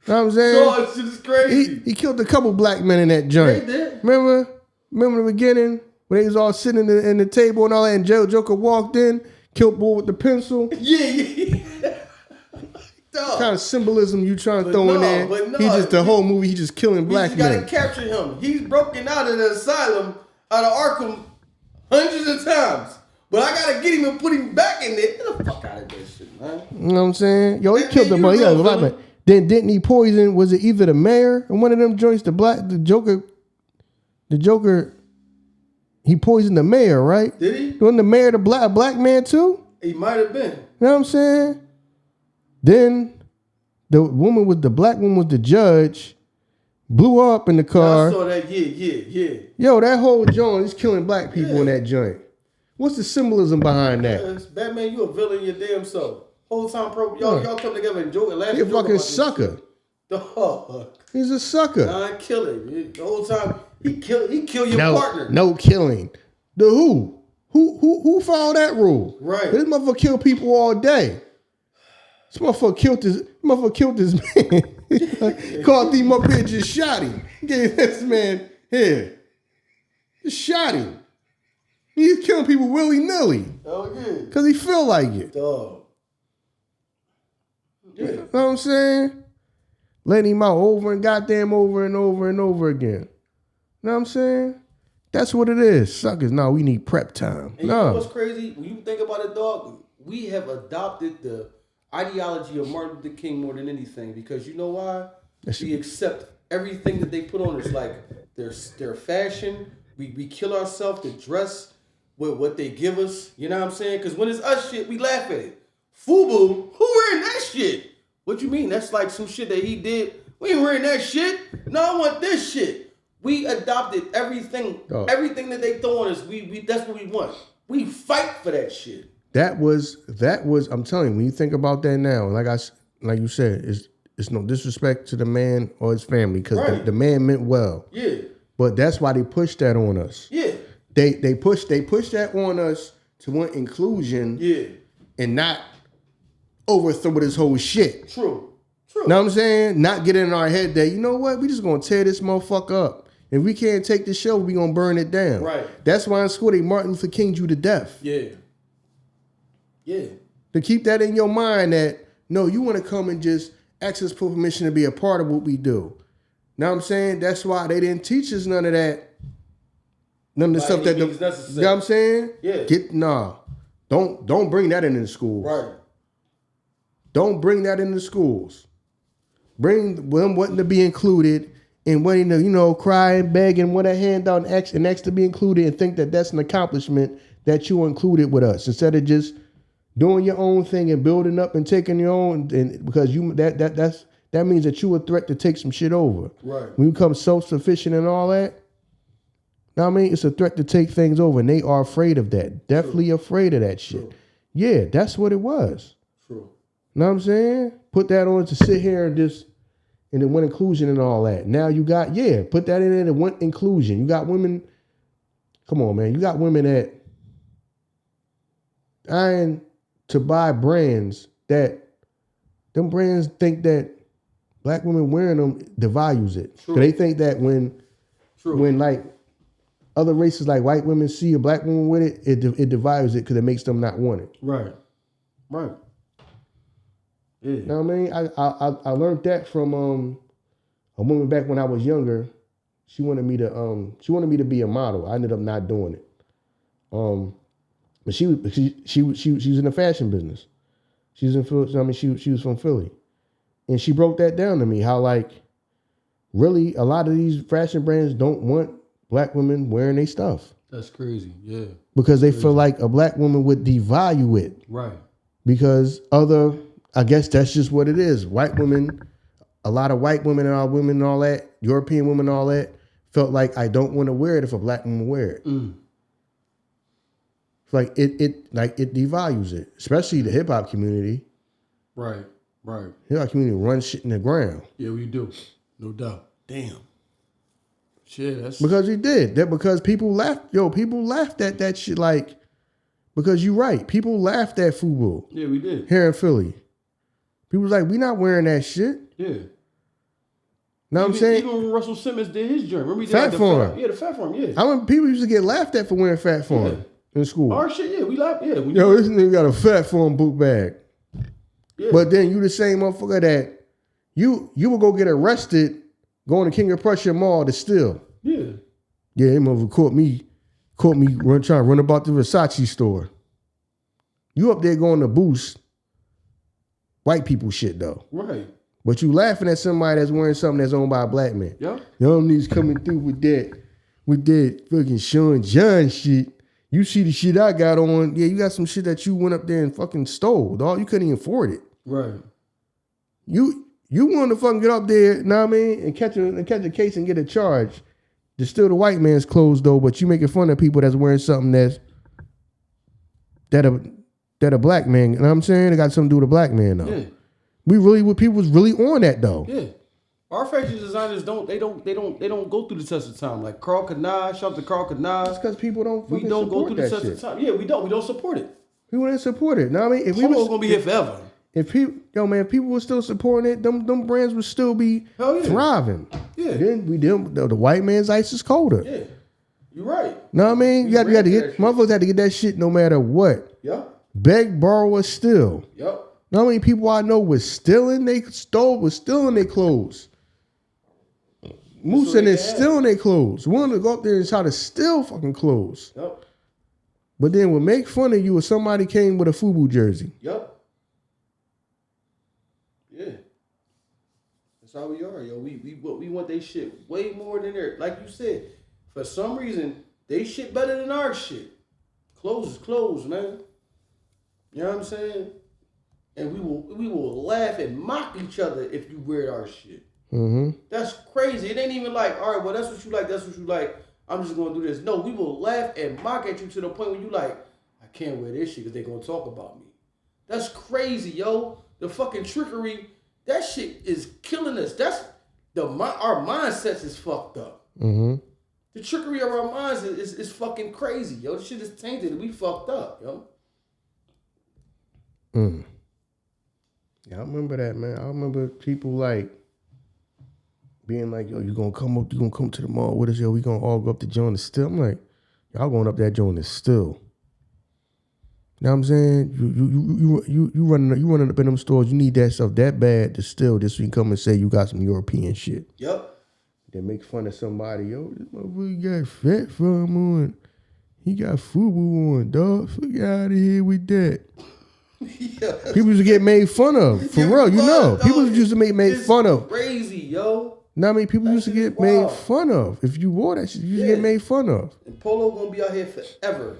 Know what I'm saying? Dog, shit is crazy. He killed a couple black men in that joint. They did. Remember the beginning when they was all sitting in the table and all that, and Joker walked in, killed boy with the pencil. Yeah. What kind of symbolism you trying to throw in there? He just the whole movie. He just killing black men. You gotta capture him. He's broken out of the asylum, out of Arkham, hundreds of times. But I gotta get him and put him back in there. Get the fuck out of this shit, man. You know what I'm saying? Yo, he killed the boy. Yeah, black man. Then didn't he poison? Was it either the mayor or one of them joints? The Joker. He poisoned the mayor, right? Did he? Wasn't the mayor a black man too? He might have been. You know what I'm saying? Then the black woman was the judge, blew up in the car. I saw that, yeah. Yo, that whole joint is killing black people in that joint. What's the symbolism behind that? Batman, you a villain your damn self. Whole time, y'all come together and joke and laugh. He's a fucking sucker. Dog. He's a sucker. Nah, killing. The whole time he kill your partner. No killing. The who? Who followed that rule? Right. This motherfucker kill people all day. This motherfucker killed this man. Called him up here, just shot him. Gave this man here. Just shot him. He's killing people willy-nilly. Oh, yeah. Because he feel like it. Dog. Yeah. You know what I'm saying? Letting him out over and goddamn over and over and over again. You know what I'm saying? That's what it is. Suckers, no, we need prep time. And you know what's crazy? When you think about it, dog, we have adopted the ideology of Martin Luther King more than anything. Because you know why? We accept everything that they put on us. Like their fashion. We kill ourselves to dress with what they give us. You know what I'm saying? Because when it's us shit, we laugh at it. FUBU, who wearing that shit? What you mean? That's like some shit that he did. We ain't wearing that shit. No, I want this shit. We adopted everything that they throw on us. We that's what we want. We fight for that shit. That was. I'm telling you, when you think about that now, like you said, it's no disrespect to the man or his family because the man meant well. Yeah. But that's why they pushed that on us. Yeah. They pushed that on us to want inclusion. Yeah. And not overthrow this whole shit. True. Know what I'm saying? Not get in our head that, you know what, we just gonna tear this motherfucker up. If we can't take the show, we gonna burn it down. Right. That's why in school they Martin Luther King you to death. Yeah. Yeah. To keep that in your mind that, no, you want to come and just ask us for permission to be a part of what we do. Know what I'm saying? That's why they didn't teach us none of that. None of the stuff that you know what I'm saying? Yeah. Don't bring that into the schools. Right. Don't bring that into schools. Bring them wanting to be included and waiting to, cry and beg and want a handout and ask to be included and think that that's an accomplishment that you included with us instead of just doing your own thing and building up and taking your own, and because that means that you a threat to take some shit over. Right. When you become self-sufficient and all that, know what I mean? It's a threat to take things over, and they are afraid of that. Definitely afraid of that shit. True. Yeah, that's what it was. True. Know what I'm saying? Put that on to sit here and then want inclusion and all that. Now you got, put that in there and want inclusion. You got women, come on, man. You got women that dying to buy brands that them brands think that black women wearing them devalues it. True. They think that when like other races like white women see a black woman with it, it devalues it because it makes them not want it. Right. Right. Yeah. You know what I mean? I learned that from a woman back when I was younger. She wanted me to be a model. I ended up not doing it. But she was in the fashion business. She was in Philly. I mean, she was from Philly, and she broke that down to me. How like really a lot of these fashion brands don't want black women wearing their stuff. That's crazy. Yeah. Because they feel like a black woman would devalue it. Right. Because I guess that's just what it is. White women, a lot of white women and all women and all that, European women and all that, felt like I don't want to wear it if a black woman wear it. Mm. It's like it devalues it, especially the hip hop community. Right, right. Hip hop community runs shit in the ground. Yeah, we do, no doubt. Damn. Shit, that's because he did that. Because people laughed. People laughed at that shit. Like because you're right. People laughed at FUBU. Yeah, we did here in Philly. People was like, we not wearing that shit. Yeah. Know what I'm saying? Even when Russell Simmons did his journey. Remember he did Fat Form. The Fat Form, yeah. I remember people used to get laughed at for wearing Fat Form in school. Our shit, yeah. We laughed, yeah. This nigga got a Fat Form boot bag. Yeah. But then you the same motherfucker that you would go get arrested going to King of Prussia Mall to steal. Yeah. Yeah, him motherfucker caught me trying to run about the Versace store. You up there going to boost white people shit though. Right. But you laughing at somebody that's wearing something that's owned by a black man. Yeah. Y'all niggas coming through with that fucking Sean John shit. You see the shit I got on. Yeah, you got some shit that you went up there and fucking stole, dog. You couldn't even afford it. Right. You wanted to fucking get up there, know what I mean, and catch a case and get a charge to steal the white man's clothes though, but you making fun of people that's wearing something that a black man, you know what I'm saying? It got something to do with a black man though. Yeah. People was really on that though. Yeah. Our fashion designers don't go through the test of time. Like Carl Kanai, shout out to Carl Kanai. It's because people don't fucking we don't support go through the test shit. of time. Yeah, we don't support it. People didn't support it. Know what I mean? If we was gonna be here forever. If people were still supporting it, them brands would still be thriving. Yeah. Then the white man's ice is colder. Yeah. You're right. Know what I mean? You had to get motherfuckers had to get that shit no matter what. Yeah. Beg, borrow, or steal. Yep. Know how many people I know was stealing their clothes. Moose and is stealing their clothes. Wanted to go up there and try to steal fucking clothes. Yep. But then would make fun of you if somebody came with a FUBU jersey. Yep. Yeah. That's how we are, yo. We want they shit way more than their, like you said. For some reason, they shit better than our shit. Clothes is clothes, man. You know what I'm saying? And we will laugh and mock each other if you wear our shit. Mm-hmm. That's crazy. It ain't even like, all right, well, that's what you like. That's what you like. I'm just going to do this. No, we will laugh and mock at you to the point where you like, I can't wear this shit because they're going to talk about me. That's crazy, yo. The fucking trickery, that shit is killing us. That's our mindsets is fucked up. Mm-hmm. The trickery of our minds is fucking crazy, yo. This shit is tainted and we fucked up, yo. Mm. Yeah, I remember that, man. I remember people like being like, yo, you gonna come to the mall with us, yo, we gonna all go up to join the still. I'm like, y'all going up there join the still. You know what I'm saying? You running up in them stores, you need that stuff that bad to steal just so you can come and say you got some European shit. Yep. Then make fun of somebody, yo, this motherfucker got Fat Farm on. He got FUBU on, dog. Fuck out of here with that. People used to get made fun of. For real, you know. People used to make fun of. Crazy, yo. Now, I mean, people That used to shit is get made wild. fun of. If you wore that shit, you used to Yeah. get made fun of. And Polo gonna be out here forever.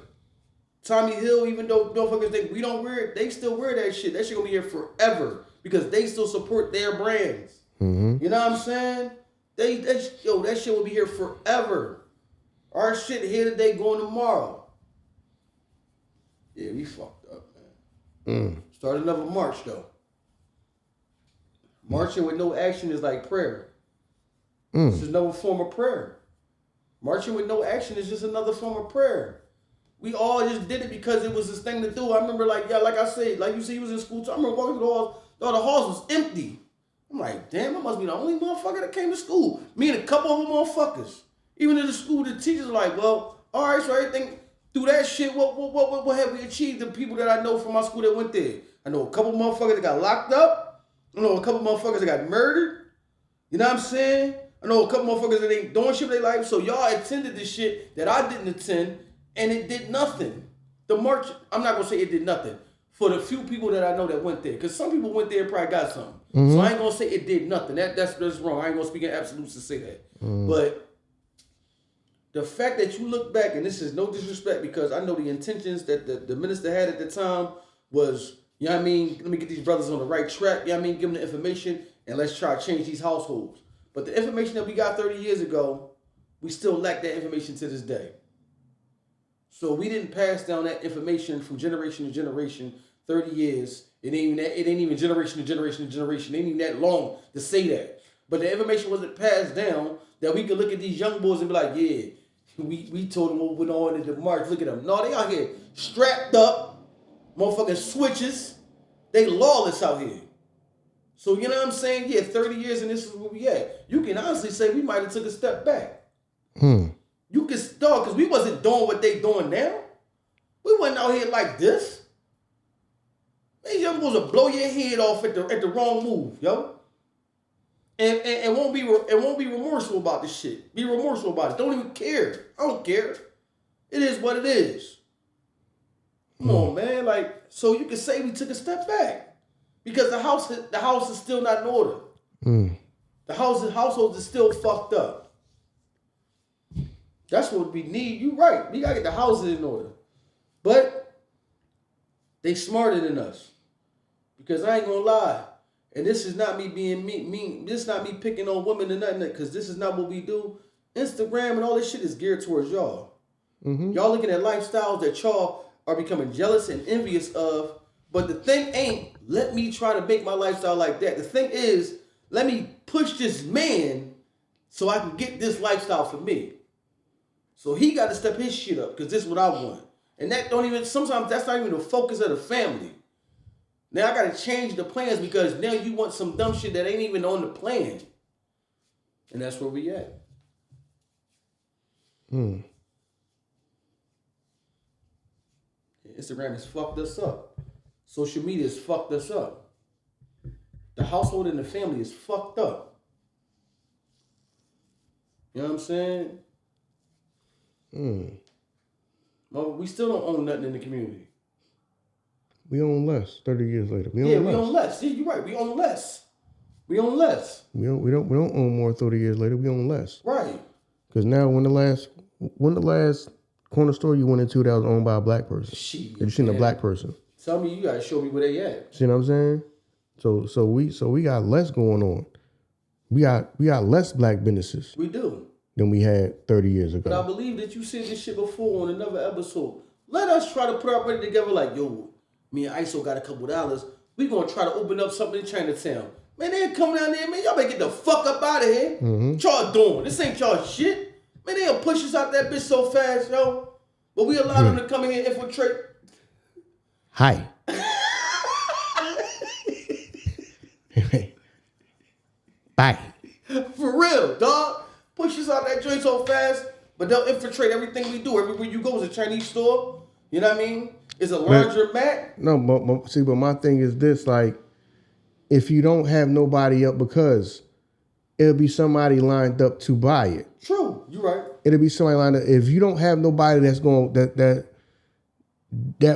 Tommy Hill, even though motherfuckers think we don't wear it, they still wear that shit. That shit gonna be here forever because they still support their brands. Mm-hmm. You know what I'm saying? That shit will be here forever. Our shit here today, going tomorrow. Yeah, we fucked up, man. Start another march though. Marching with no action is like prayer. This is another form of prayer. Marching with no action is just another form of prayer. We all just did it because it was this thing to do. I remember, like I said, like you see, you was in school too. I remember walking through the halls. The halls was empty. I'm like, damn, I must be the only motherfucker that came to school. Me and a couple of them motherfuckers. Even in the school, the teachers were like, well, all right, so everything through that shit, what have we achieved? The people that I know from my school that went there. I know a couple motherfuckers that got locked up. I know a couple motherfuckers that got murdered. You know what I'm saying? I know a couple motherfuckers that ain't doing shit with their life. So y'all attended this shit that I didn't attend, and it did nothing. The march, I'm not gonna say it did nothing. For the few people that I know that went there, because some people went there and probably got something. So I ain't gonna say it did nothing. That's wrong. I ain't gonna speak in absolutes to say that. But the fact that you look back, and this is no disrespect, because I know the intentions that the minister had at the time was, you know what I mean, let me get these brothers on the right track, you know what I mean, give them the information, and let's try to change these households. But the information that we got 30 years ago, we still lack that information to this day. So we didn't pass down that information from generation to generation, 30 years. It ain't even generation to generation to generation. It ain't even that long to say that. But the information wasn't passed down that we could look at these young boys and be like, yeah, we told them what went on in the march. Look at them. No, they out here strapped up, motherfucking switches. They lawless out here. So you know what I'm saying? Yeah, 30 years and this is where we at. You can honestly say we might have took a step back. You can start, because we wasn't doing what they doing now. We wasn't out here like this. These young boys will blow your head off at the wrong move, yo. And won't be remorseful about this shit. Be remorseful about it. Don't even care. I don't care. It is what it is. Come on, man. Like, so you can say we took a step back. Because the house is still not in order. The household is still fucked up. That's what we need. You right. We gotta get the houses in order. But they smarter than us. Because I ain't gonna lie. And this is not me being mean. This is not me picking on women or nothing. Because this is not what we do. Instagram and all this shit is geared towards y'all. Y'all looking at lifestyles that y'all are becoming jealous and envious of. But the thing ain't, let me try to make my lifestyle like that. The thing is, let me push this man so I can get this lifestyle for me. So he got to step his shit up because this is what I want. And that don't even, sometimes that's not even the focus of the family. Now I got to change the plans because now you want some dumb shit that ain't even on the plan. And that's where we at. Instagram has fucked us up. Social media has fucked us up. The household and the family is fucked up. You know what I'm saying? Well, we still don't own nothing in the community. We own less 30 years later. We own less. Yeah, you're right. We own less. We don't own more 30 years later. We own less. Right. Because now when the last corner store you went into that was owned by a black person? Shit, Have you seen a black person? Tell me, you gotta show me where they at. See what I'm saying? So we got less going on. We got less black businesses. We do. Than we had 30 years ago. But I believe that you said this shit before on another episode. Let us try to put our money together like, yo, me and Iso got a couple dollars. We gonna try to open up something in Chinatown. Man, they ain't coming down there, man. Y'all better get the fuck up out of here. What y'all doing? This ain't y'all shit. Man, they'll push us out that bitch so fast, yo. But we allow them to come in here and infiltrate. Hi. Bye. For real, dog. Push us out that joint so fast, but they'll infiltrate everything we do. Everywhere you go is a Chinese store. You know what I mean? It's a laundromat. No, but my thing is this, like, if you don't have nobody up, because it'll be somebody lined up to buy it. True, you're right. It'll be somebody lined up. If you don't have nobody that's going that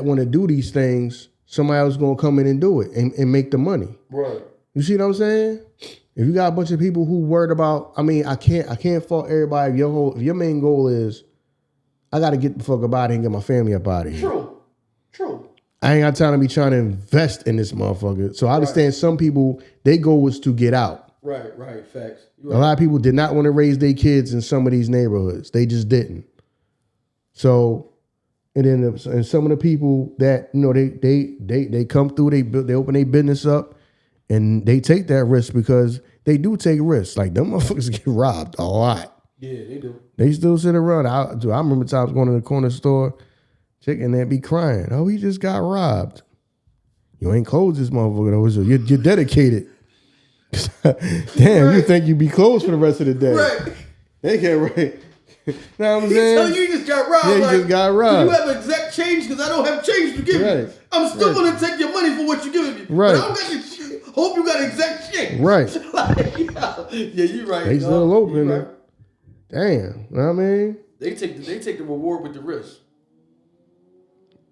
want to do these things, somebody else gonna come in and do it and make the money. Right. You see what I'm saying? If you got a bunch of people who worried about, I mean, I can't fault everybody. If your main goal is, I got to get the fuck up out of here and get my family up out of here. True. I ain't got time to be trying to invest in this motherfucker. So I understand some people, their goal was to get out. Right. Facts. A lot of people did not want to raise their kids in some of these neighborhoods. They just didn't. So, and then and some of the people that, you know, they come through, they open their business up and they take that risk because they do take risks. Like them motherfuckers get robbed a lot. Yeah, they do. They still sit around. I remember times going to the corner store, checking and be crying. Oh, he just got robbed. You ain't closed this motherfucker though. So you're dedicated. Damn, you think you be closed for the rest of the day? Right. They can't right. Know what I'm He saying? tell you just got robbed. Yeah, he just got robbed. Do you have exact change? Because I don't have change to give you. I'm still going to take your money for what you're giving me. Right. But I don't got your shit. Hope you got exact change. Right. Like, yeah, you're right. They still open. Right. Damn. You know what I mean? They take the reward with the risk.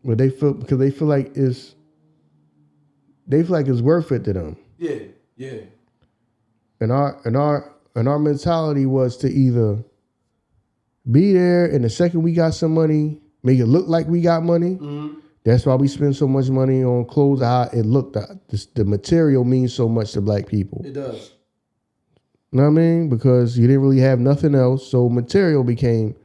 But they feel like it's worth it to them. Yeah. And our mentality was to either be there, and the second we got some money, make it look like we got money. Mm-hmm. That's why we spend so much money on clothes. How it looked. The material means so much to black people. It does. You know what I mean? Because you didn't really have nothing else, so material became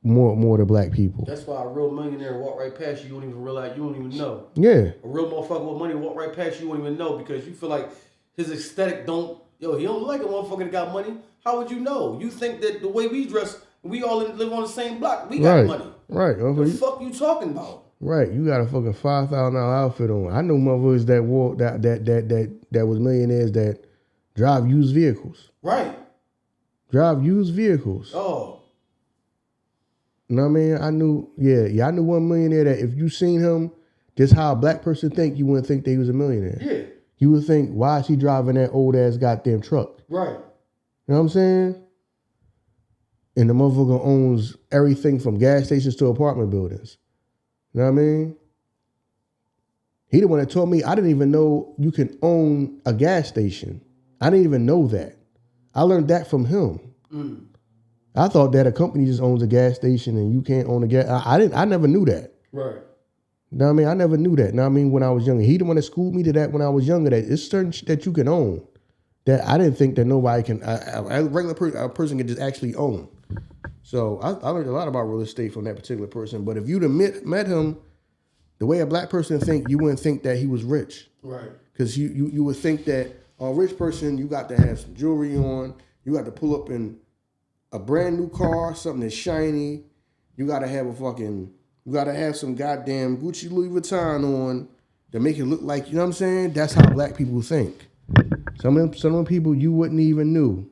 more to black people. That's why a real millionaire walk right past you, you don't even realize, you don't even know. Yeah. A real motherfucker with money walk right past you, you won't even know because you feel like his aesthetic he don't look like a motherfucker that got money. How would you know? You think that the way we dress, we all live on the same block, we got money. Right. What the fuck you talking about? Right. You got a fucking $5,000 outfit on. I know motherfuckers that wore that was millionaires that drive used vehicles. Right. Drive used vehicles. Oh. You know what I mean? I knew one millionaire that if you seen him, just how a black person think, you wouldn't think that he was a millionaire. Yeah. You would think, why is he driving that old ass goddamn truck? Right. You know what I'm saying? And the motherfucker owns everything from gas stations to apartment buildings. You know what I mean? He the one that told me, I didn't even know you can own a gas station. I didn't even know that. I learned that from him. Mm. I thought that a company just owns a gas station and you can't own a gas. I never knew that. Right. You know what I mean? I never knew that. You know what I mean? When I was younger. He the one that schooled me to that when I was younger, that it's certain shit that you can own. That I didn't think that nobody can, a regular person can just actually own. So I learned a lot about real estate from that particular person. But if you'd have met him, the way a black person think, you wouldn't think that he was rich. Right. Because you would think that a rich person, you got to have some jewelry on. You got to pull up in a brand new car, something that's shiny. You got to have some goddamn Gucci Louis Vuitton on to make it look like, you know what I'm saying? That's how black people think. Some of them people you wouldn't even knew.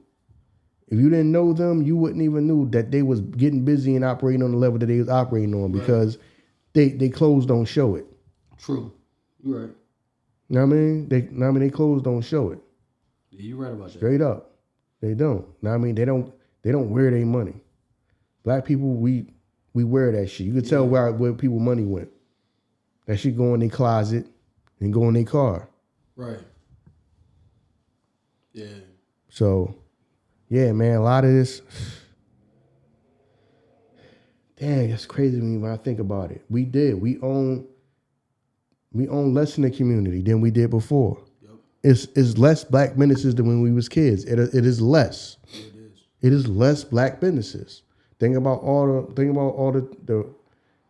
If you didn't know them, you wouldn't even knew that they was getting busy and operating on the level that they was operating on because they clothes don't show it. True. You're right. You know what I mean? They clothes don't show it. Yeah, you're right about that. Straight up. They don't. You know what I mean? They don't wear their money. Black people, we wear that shit. You can tell where people money went. That shit go in their closet and go in their car. Right. Yeah. So, yeah, man, a lot of this. Dang, that's crazy to me when I think about it. We own less in the community than we did before. Yep. It's less black businesses than when we was kids. It is less. Yeah, it is. It is less black businesses. Think about all the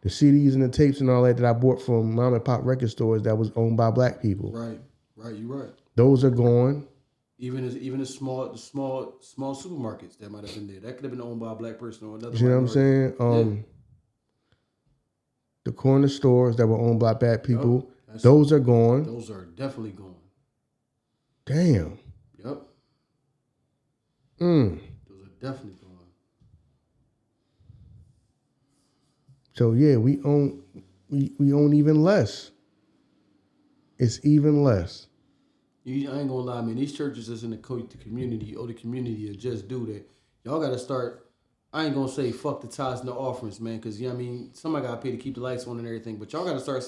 CDs and the tapes and all that I bought from mom and pop record stores that was owned by black people. Right, you're right. Those are gone. Even the small supermarkets that might have been there, that could have been owned by a black person or another. You know what I'm saying? The corner stores that were owned by black people, those are gone. Those are definitely gone. Damn. Yep. Those are definitely gone. So yeah, we own even less. It's even less. I ain't gonna lie, man. These churches that's in the community or the community that just do that. Y'all gotta start. I ain't gonna say fuck the tithes and the offerings, man, because you know what I mean. Somebody gotta pay to keep the lights on and everything. But y'all gotta start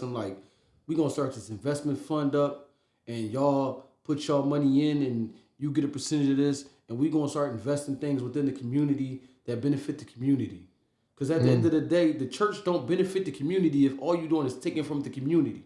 we gonna start this investment fund up, and y'all put y'all money in and you get a percentage of this, and we gonna start investing things within the community that benefit the community. Because at the end of the day, the church don't benefit the community if all you're doing is taking from the community.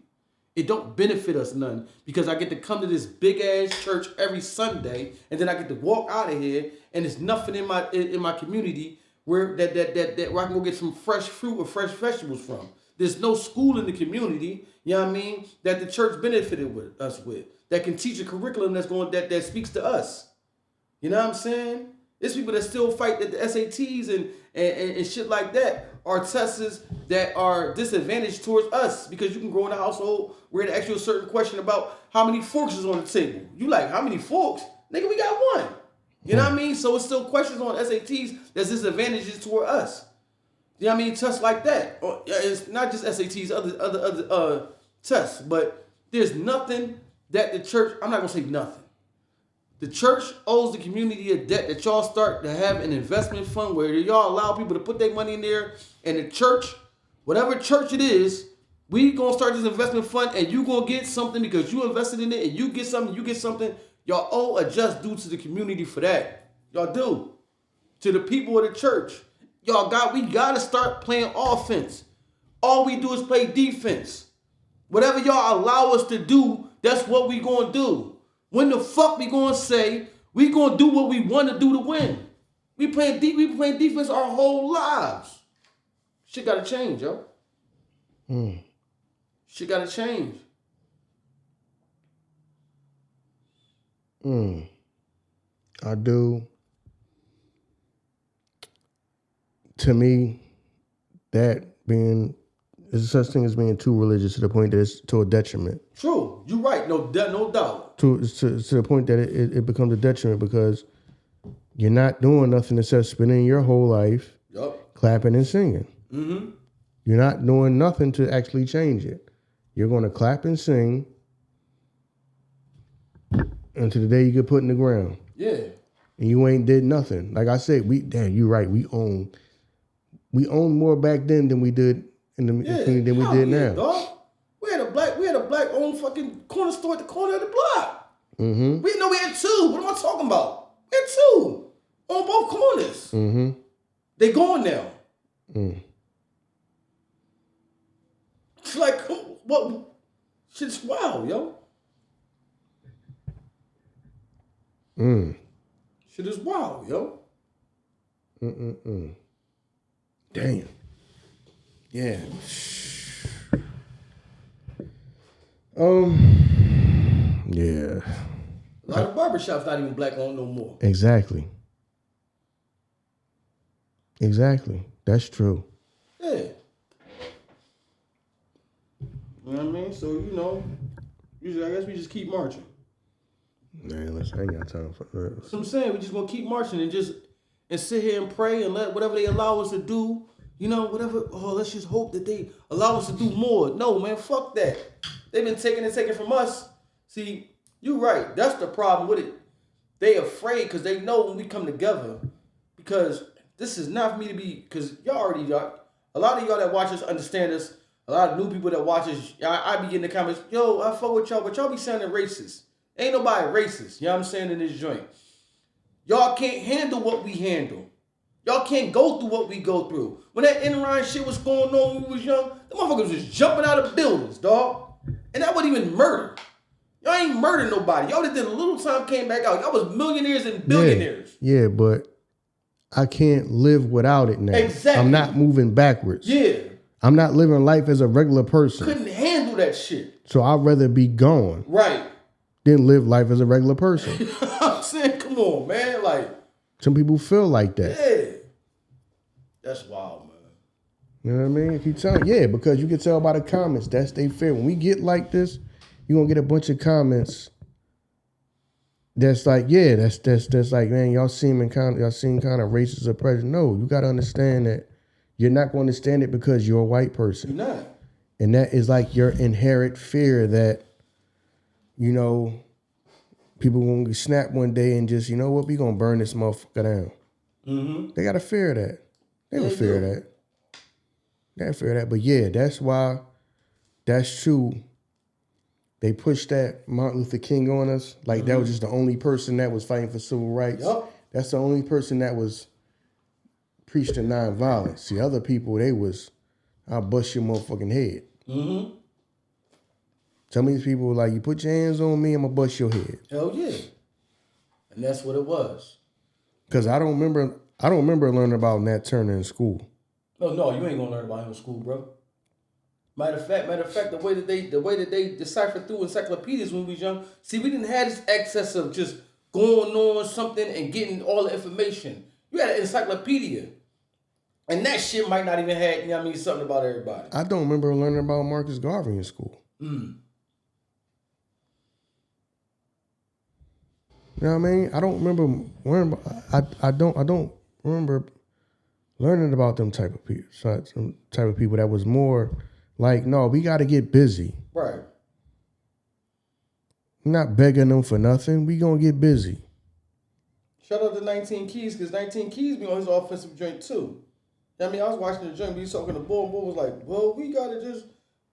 It don't benefit us none, because I get to come to this big ass church every Sunday, and then I get to walk out of here, and there's nothing in my community where that where I can go get some fresh fruit or fresh vegetables from. There's no school in the community, you know what I mean, that the church benefited with us with, that can teach a curriculum that speaks to us. You know what I'm saying? There's people that still fight that the SATs and shit like that are tests that are disadvantaged towards us, because you can grow in a household where they ask you a certain question about how many forks is on the table. You like, how many forks? Nigga, we got one. You know what I mean? So it's still questions on SATs that's disadvantages toward us. You know what I mean? Tests like that. It's not just SATs, other tests, but there's nothing that the church, I'm not gonna say nothing. The church owes the community a debt that y'all start to have an investment fund where y'all allow people to put their money in there, and the church, whatever church it is, we gonna start this investment fund, and you gonna get something because you invested in it, and you get something. Y'all owe a just due to the community for that. Y'all do. To the people of the church. We gotta start playing offense. All we do is play defense. Whatever y'all allow us to do, that's what we gonna do. When the fuck we gonna say we gonna do what we want to do to win? We playing defense our whole lives. Shit gotta change, yo. Shit gotta change. I do. To me, that being, there's such thing as being too religious to the point that it's to a detriment. True, you're right. No doubt. To the point that it becomes a detriment, because you're not doing nothing except spending your whole life clapping and singing. Mm-hmm. You're not doing nothing to actually change it. You're going to clap and sing until the day you get put in the ground. Yeah. And you ain't did nothing. Like I said, you're right. We own more back then than we did in the community than we did now. Dog. We had a black owned fucking corner store at the corner of the block. Mm-hmm. We had two. What am I talking about? We had two on both corners. Mm-hmm. They gone now. It's like, what? Shit's wild, yo. Shit is wild, yo. Damn. Yeah. Yeah. A lot of barbershops not even black owned no more. Exactly. That's true. Yeah. You know what I mean? So, usually I guess we just keep marching. Man, I ain't got time for that. That's what I'm saying. We just gonna keep marching and sit here and pray and let whatever they allow us to do, whatever. Oh, let's just hope that they allow us to do more. No, man, fuck that. They've been taking from us. See, you're right. That's the problem with it. They afraid because they know when we come together. Because this is not for me to be. Because a lot of y'all that watch us understand us. A lot of new people that watch us, I be getting the comments. Yo, I fuck with y'all, but y'all be sounding racist. Ain't nobody racist, you know what I'm saying, in this joint. Y'all can't handle what we handle. Y'all can't go through what we go through. When that Enron shit was going on when we was young, the motherfuckers was jumping out of buildings, dog. And that wasn't even murder. Y'all ain't murdered nobody. Y'all did a little time, came back out. Y'all was millionaires and billionaires. Yeah, but I can't live without it now. Exactly. I'm not moving backwards. Yeah. I'm not living life as a regular person. Couldn't handle that shit. So I'd rather be gone. Right. Than live life as a regular person. I'm saying, come on, man. Like, some people feel like that. Yeah. That's wild, man. You know what I mean? Keep telling, because you can tell by the comments. That's they fear. When we get like this, you're gonna get a bunch of comments that's like, that's like, man, y'all seem kind of racist or prejudiced. No, you gotta understand that you're not going to understand it because you're a white person. You're not. And that is like your inherent fear that, people gonna snap one day and just, we gonna burn this motherfucker down. Mm-hmm. They got to fear that. They don't fear that. They don't fear that. But yeah, that's why, that's true. they pushed that Martin Luther King on us. Like that was just the only person that was fighting for civil rights. Yep. That's the only person that was preaching nonviolence. See, other people, they was, I'll bust your motherfucking head. Mm-hmm. Some of these people were like, you put your hands on me, I'm gonna bust your head. Hell yeah. And that's what it was. Cause I don't remember learning about Nat Turner in school. No, you ain't gonna learn about him in school, bro. Matter of fact, the way that they deciphered through encyclopedias when we was young, see, we didn't have this excess of just going on something and getting all the information. You had an encyclopedia. And that shit might not even have, you know what I mean, something about everybody. I don't remember learning about Marcus Garvey in school. Mm. You know what I mean? I don't remember learning. I don't remember learning about them type of people. Some type of people that was more like, no, we got to get busy. Right. We're not begging them for nothing. We gonna get busy. Shout out to 19 Keys, because 19 Keys be on his offensive joint too. I mean, I was watching the joint, we was talking to Bull, and Bull was like, well, we gotta just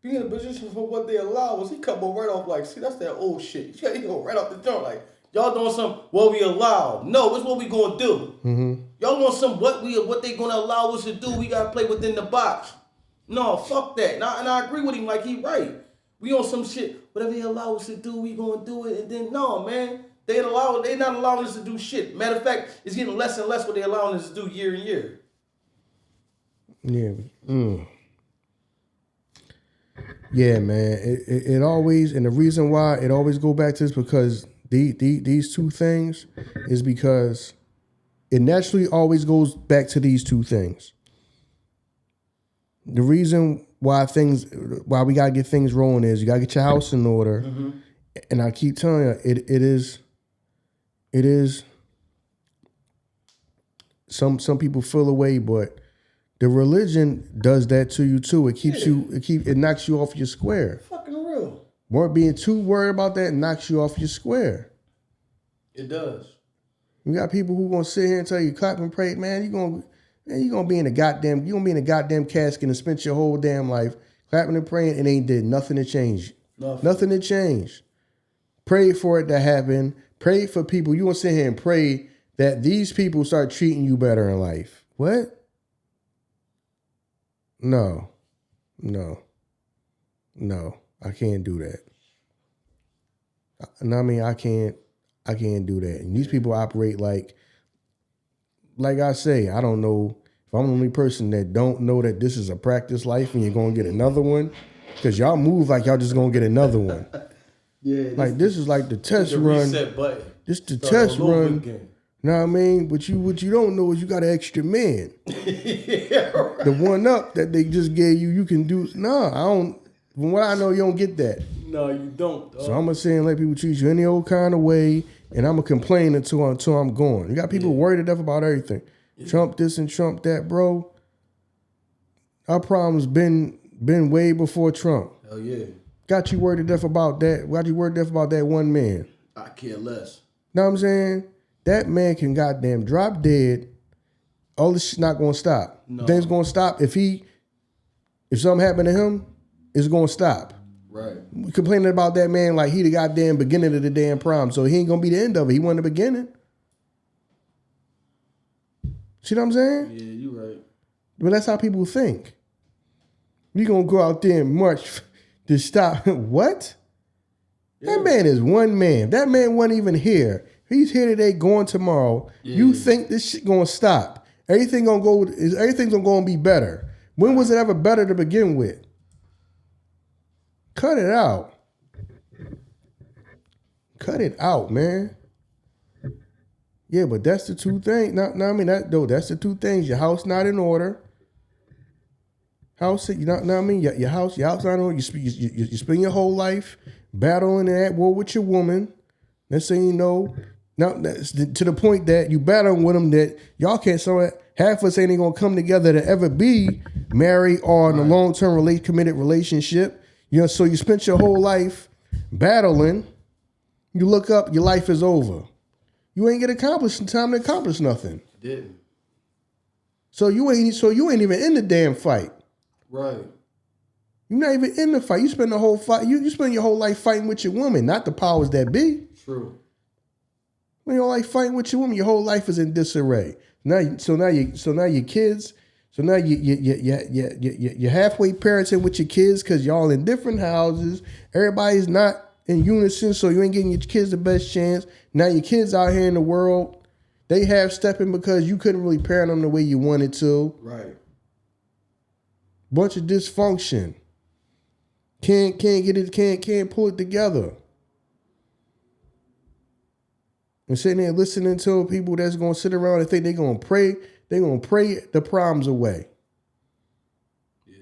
be in a position for what they allow us. He cut Bull right off like, see, that's that old shit. He go right off the joint like, y'all doing some what we allow. No, it's what we gonna do. Mm-hmm. Y'all want some what they gonna allow us to do. We gotta play within the box. No, fuck that. And I agree with him, like he right. We on some shit. Whatever they allow us to do, we gonna do it. And then no, man, they not allowing us to do shit. Matter of fact, it's getting less and less what they allowing us to do year and year. Yeah. Yeah, man. It always, and the reason why it always go back to this because these two things is because it naturally always goes back to these two things. The reason why we gotta get things rolling is you gotta get your house in order. Mm-hmm. And I keep telling you, it is some people feel away, but the religion does that to you too. It keeps it knocks you off your square. Fucking real. More being too worried about that knocks you off your square. It does. You got people who gonna sit here and tell you clap and pray, man. You gonna be in a goddamn casket and spend your whole damn life clapping and praying and ain't did nothing to change. Nothing to change. Pray for it to happen. Pray for people. You gonna sit here and pray that these people start treating you better in life. What? No, I can't do that. And I mean, I can't do that. And these people operate like I say, I don't know if I'm the only person that don't know that this is a practice life and you're going to get another one. Because y'all move like y'all just going to get another one. Yeah. Like this is like the test run. Reset button. This the test run. Know what I mean? What you don't know is you got an extra man. Yeah, right. The one up that they just gave you, you can do. No, I don't. From what I know, you don't get that. No, you don't. So I'm gonna say and let people treat you any old kind of way, and I'm gonna complain until I'm gone. You got people worried to death about everything. Yeah. Trump this and Trump that, bro. Our problem's been way before Trump. Hell yeah. Got you worried to death about that. Got you worried to death about that one man. I care less. Know what I'm saying? That man can goddamn drop dead. All this shit's not gonna stop. No. Things gonna stop if something happened to him, it's gonna stop. Right. We complaining about that man like he the goddamn beginning of the damn problem. So he ain't gonna be the end of it. He wasn't the beginning. See what I'm saying? Yeah, you right. But that's how people think. We gonna go out there and march to stop. What? Yeah. That man is one man. That man wasn't even here. He's here today, going tomorrow. Yeah. You think this shit gonna stop? Everything's gonna go and be better. When was it ever better to begin with? Cut it out. Cut it out, man. Yeah, but that's the two things. No, I mean that's the two things. Your house not in order. You know what I mean? Your house not in order. You spend your whole life battling and at war with your woman. Next thing you know, now that's to the point that you battling with them that y'all can't. So half of us ain't gonna come together to ever be married or in a long-term committed relationship. You know, so you spent your whole life battling. You look up, your life is over. You ain't get accomplished in time to accomplish nothing. Didn't. So you ain't even in the damn fight. Right. You're not even in the fight. You spend the whole fight. You spend your whole life fighting with your woman, not the powers that be. True. When you're like fighting with your woman, your whole life is in disarray. Now your kids. So now you're halfway parenting with your kids because y'all in different houses. Everybody's not in unison, so you ain't getting your kids the best chance. Now your kids out here in the world, they half stepping because you couldn't really parent them the way you wanted to. Right. Bunch of dysfunction. Can't get it. Can't pull it together. And sitting there listening to people that's gonna sit around and think they're gonna pray the problems away. Yeah.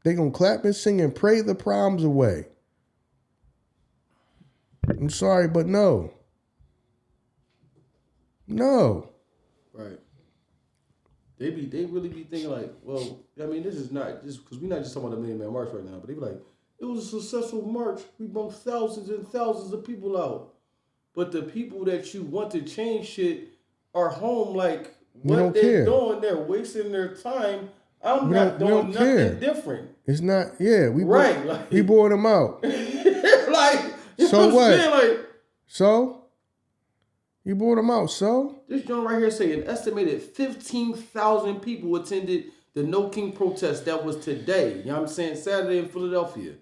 They're gonna clap and sing and pray the problems away. I'm sorry, but no. No. Right. They really be thinking like, well, I mean, this is not just because we're not just talking about the Million Man March right now, but they be like, it was a successful march. We brought thousands and thousands of people out. But the people that you want to change shit are home like what they're doing. They're wasting their time. I'm not doing nothing different. It's not, yeah. We we brought them out. Like, you so know what I'm saying? Like, so? You brought them out, so? This joint right here say an estimated 15,000 people attended the No King protest that was today. You know what I'm saying? Saturday in Philadelphia.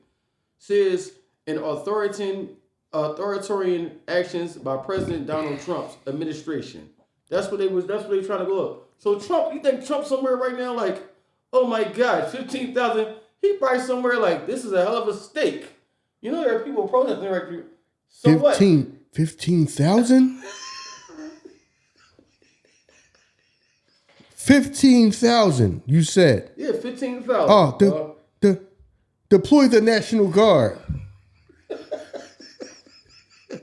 Says an authoritarian actions by President Donald Trump's administration. That's what they trying to go up. So Trump, you think Trump's somewhere right now like, oh my God, 15,000? He probably somewhere like, this is a hell of a steak. You know there are people protesting right here. So 15,000? 15,000, you said. Yeah, 15,000. Oh, deploy the National Guard.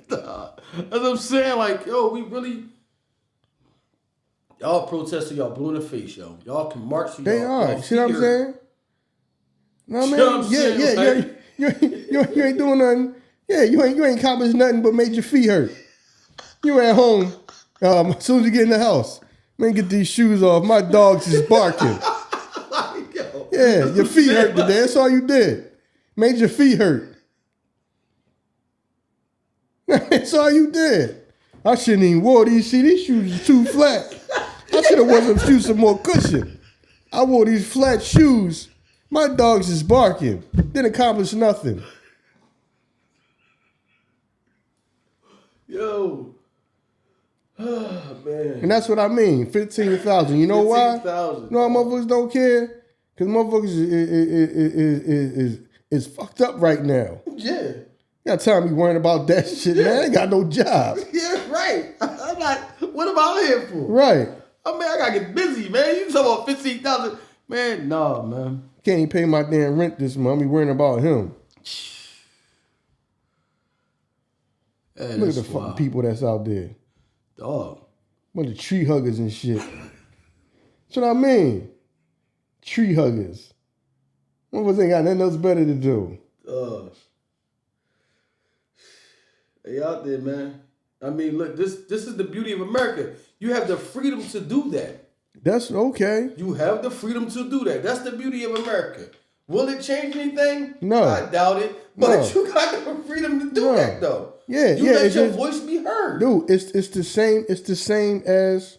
That's what I'm saying. Like, yo, we really... Y'all protesting, y'all blue in the face, yo. Y'all can march. They are. See what I'm saying? No, man. You ain't doing nothing. Yeah, you ain't accomplished nothing but made your feet hurt. You at home. As soon as you get in the house, man, get these shoes off. My dogs is barking. Yeah, your feet hurt today. That's all you did. Made your feet hurt. That's all you did. I shouldn't even wore these. See, these shoes are too flat. I should have worn some shoes some more cushion. I wore these flat shoes. My dogs is barking. Didn't accomplish nothing. Yo. Oh, man. And that's what I mean. 15,000. You know why? 15,000. You know why motherfuckers don't care? Because motherfuckers is fucked up right now. Yeah. Got time to be worrying about that shit, man. I ain't got no job. Yeah, right. I'm like, what am I here for? Right. I mean, I gotta get busy, man. You talking about 15,000? Man, nah, man. Can't even pay my damn rent this month. I'm worrying about him. Hey, look at the fucking people that's out there. Dog. Bunch of tree huggers and shit. That's what I mean. Tree huggers. Motherfuckers ain't got nothing else better to do. They out there, man. I mean, look, this is the beauty of America. You have the freedom to do that. That's okay. You have the freedom to do that. That's the beauty of America. Will it change anything? No. I doubt it. But you got the freedom to do that, though. Yeah, you let your voice be heard. Dude, it's the same as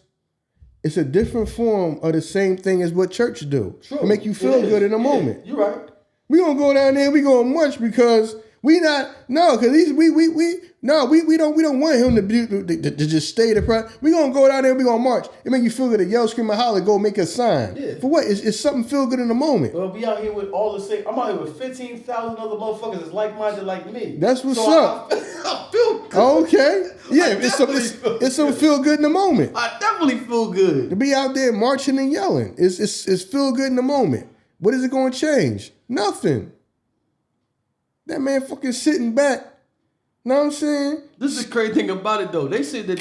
it's a different form of the same thing as what church do. True. It make you feel good in a moment. You're right. We gonna go down there, we gonna march because we don't want him to just stay the president. We gonna go down there, we gonna march. It make you feel good to yell, scream, and holler, go make a sign. Yeah. For what? It's something feel good in the moment. Well, be out here with all the same. I'm out here with 15,000 other motherfuckers that's like-minded like me. That's what's up. I feel good. Okay. Yeah, it's some feel good in the moment. I definitely feel good. To be out there marching and yelling. It's feel good in the moment. What is it gonna change? Nothing. That man fucking sitting back. Know what I'm saying? This is the crazy thing about it, though. They said that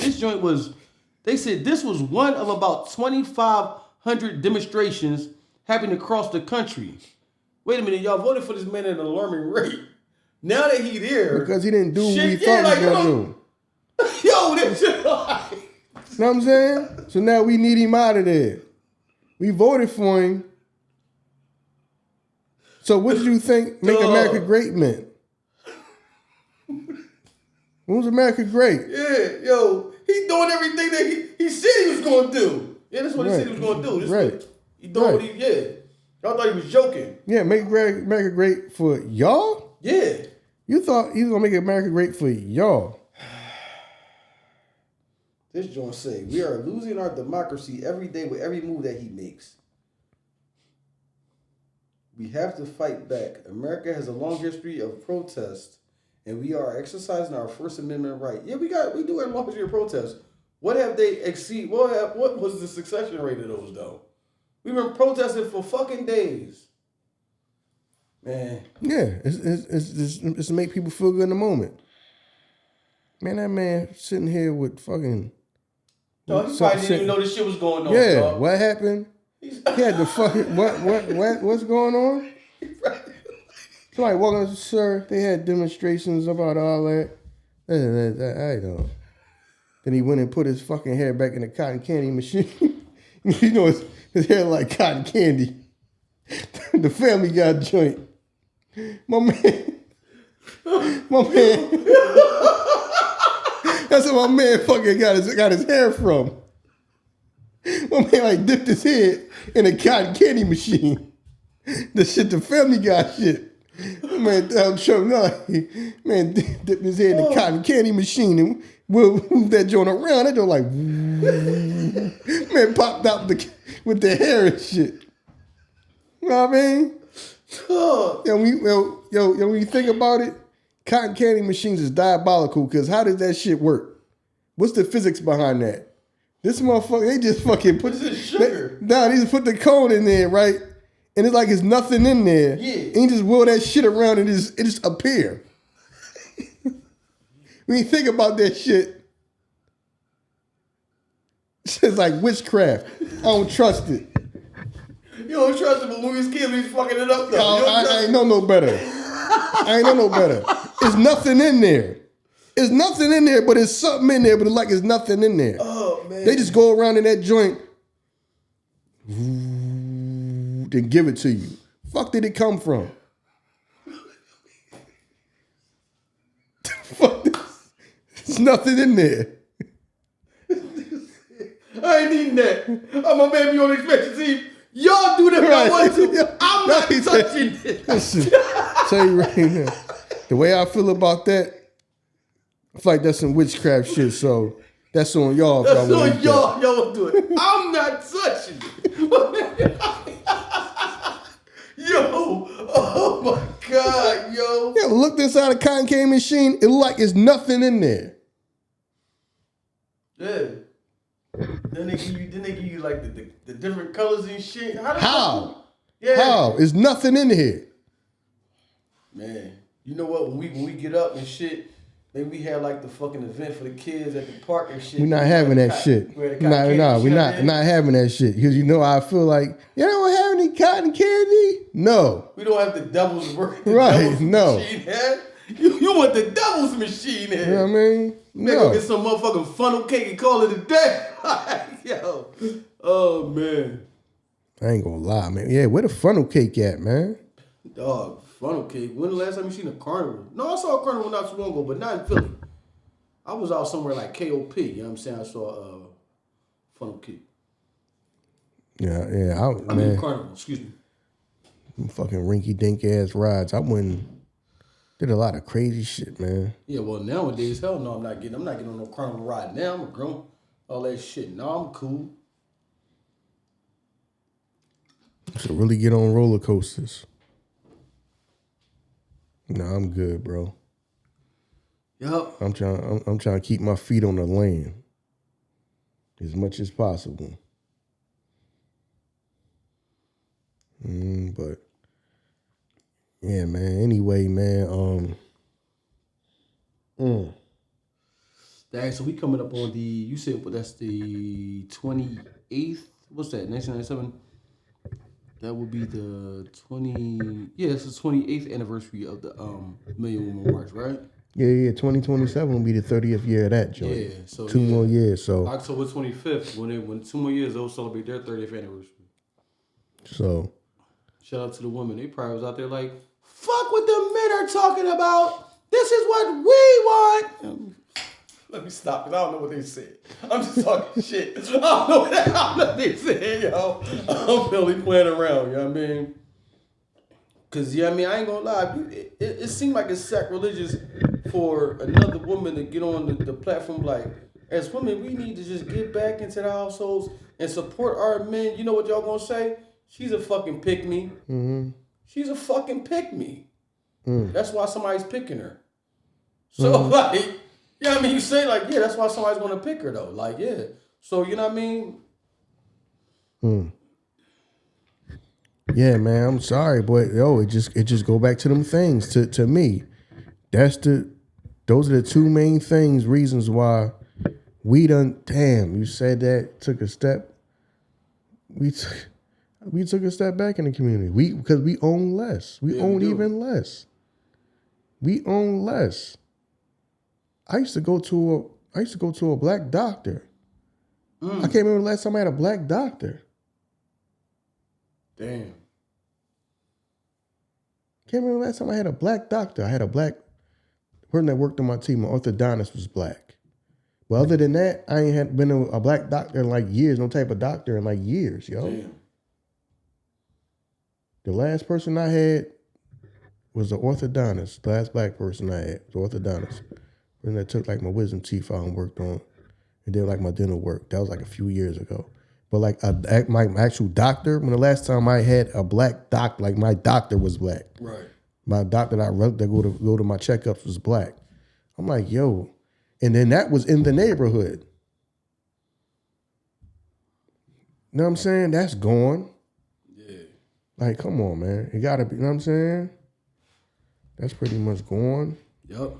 this was one of about 2,500 demonstrations happening across the country. Wait a minute, y'all voted for this man at an alarming rate. Now that he's there. Because he didn't do what we thought he was going to do. Yo, this shit like. Know what I'm saying? So now we need him out of there. We voted for him. So what did you think Make America Great meant? When was America great? Yeah, yo, he doing everything that he said he was going to do. Yeah, that's what he said he was going to do. This he doing what he, Y'all thought he was joking. Yeah, make America great for y'all? Yeah. You thought he was going to make America great for y'all. This joint say, we are losing our democracy every day with every move that he makes. We have to fight back. America has a long history of protest, and we are exercising our First Amendment right. Yeah, we do have a long history of protest. What have they exceed? What was the succession rate of those though? We've been protesting for fucking days. Man. Yeah, it's to make people feel good in the moment. Man, that man sitting here with fucking. No, he probably didn't even know this shit was going on. Yeah, dog. what happened? He had the fucking what's going on? Somebody walking up, sir. They had demonstrations about all that. I know. Then he went and put his fucking hair back in the cotton candy machine. You know, his hair like cotton candy. The Family Guy joint. My man. That's where my man fucking got his hair from. My man like dipped his head in a cotton candy machine. The shit, the Family Guy shit. Man, man dipped his head in the cotton candy machine and we'll move that joint around. That joint like, man, popped out with the hair and shit. You know what I mean? When you think about it, cotton candy machines is diabolical because how does that shit work? What's the physics behind that? This motherfucker, they just fucking put sugar. They just put the cone in there, right? And it's like it's nothing in there. Yeah. And you just whirl that shit around and it just appear. When you think about that shit, it's like witchcraft. I don't trust it. You don't trust it, but when we was kids, we was fucking it up though. I ain't know no better. It's nothing in there. It's nothing in there, but it's something in there, but it's like it's nothing in there. Oh, man. They just go around in that joint and give it to you. Fuck did it come from? Fuck this. There's nothing in there. I ain't eating that. I'm a baby on expectancy. See, y'all do that if I want to. I'm not touching it. Listen, tell you right now, the way I feel about that, I feel like that's some witchcraft shit, so that's on y'all. That's on y'all. Y'all do it. I'm not touching it. Yo, oh my God, yo. Yeah, look inside a cotton candy machine, it look like it's nothing in there. Yeah. Then they give you like the different colors and shit. How? Yeah. How? There's nothing in here. Man, you know what? When we get up and shit, maybe we have like the fucking event for the kids at the park and shit. We're not having that shit. Nah, we're not having that shit. Because you know I feel like, you don't have any cotton candy? No. We don't have the devil's work. Right, no. Machine head. You want the devil's machine head. You know what I mean? Nigga, No. get some motherfucking funnel cake and call it a day. Yo. Oh, man. I ain't gonna lie, man. Yeah, where the funnel cake at, man? Dog, funnel cake. When the last time you seen a carnival? No, I saw a carnival not too long ago, but not in Philly. I was out somewhere like KOP, you know what I'm saying? I saw funnel cake. Yeah. I mean carnival, excuse me. Fucking rinky-dink ass rides. I did a lot of crazy shit, man. Yeah, well nowadays, hell no, I'm not getting on no carnival ride now. I'm a grown. All that shit. No, I'm cool. So really get on roller coasters. No, I'm good, bro. Yup. I'm trying to keep my feet on the land as much as possible. But yeah, man. Anyway, man. Dang, so we coming up on you said, but that's the 28th. What's that? 1997. That would be the it's the 28th anniversary of the Million Woman March, right? Yeah. 2027 will be the 30th year of that joint. Yeah, so two more years. So October 25th, when 2 more years, they'll celebrate their 30th anniversary. So Shout out to the women. They probably was out there like, fuck what the men are talking about. This is what we want. Let me stop, because I don't know what they said. I'm just talking shit. I don't know what they said, yo. I'm really playing around, you know what I mean? Because, I ain't gonna lie. It seemed like it's sacrilegious for another woman to get on the platform like, as women, we need to just get back into the households and support our men. You know what y'all gonna say? She's a fucking pick-me. Mm-hmm. She's a fucking pick-me. Mm. That's why somebody's picking her. So, like... Yeah, you say like, yeah, that's why somebody's gonna pick her though. Like, yeah. So you know what I mean? Yeah, man, I'm sorry, but it just go back to them things. To me, those are the two main reasons why we done. Damn, you said that, took a step. We took a step back in the community. Because we own less. We own even less. We own less. I used to go to a black doctor. I can't remember the last time I had a black doctor. Damn. Can't remember the last time I had a black doctor. I had a black person that worked on my team. My orthodontist was black. Well, other than that, I ain't had been a black doctor in like years. No type of doctor in like years, yo. Damn. The last person I had was the orthodontist. The last black person I had was the orthodontist. And that took like my wisdom teeth out and worked on, and then like my dental work. That was like a few years ago. But like my actual doctor, when the last time I had a black doctor, like my doctor was black. Right. My doctor that go to my checkups was black. I'm like, yo, and then that was in the neighborhood. You know what I'm saying? That's gone. Yeah. Like, come on, man. It gotta be. You know what I'm saying? That's pretty much gone. Yep.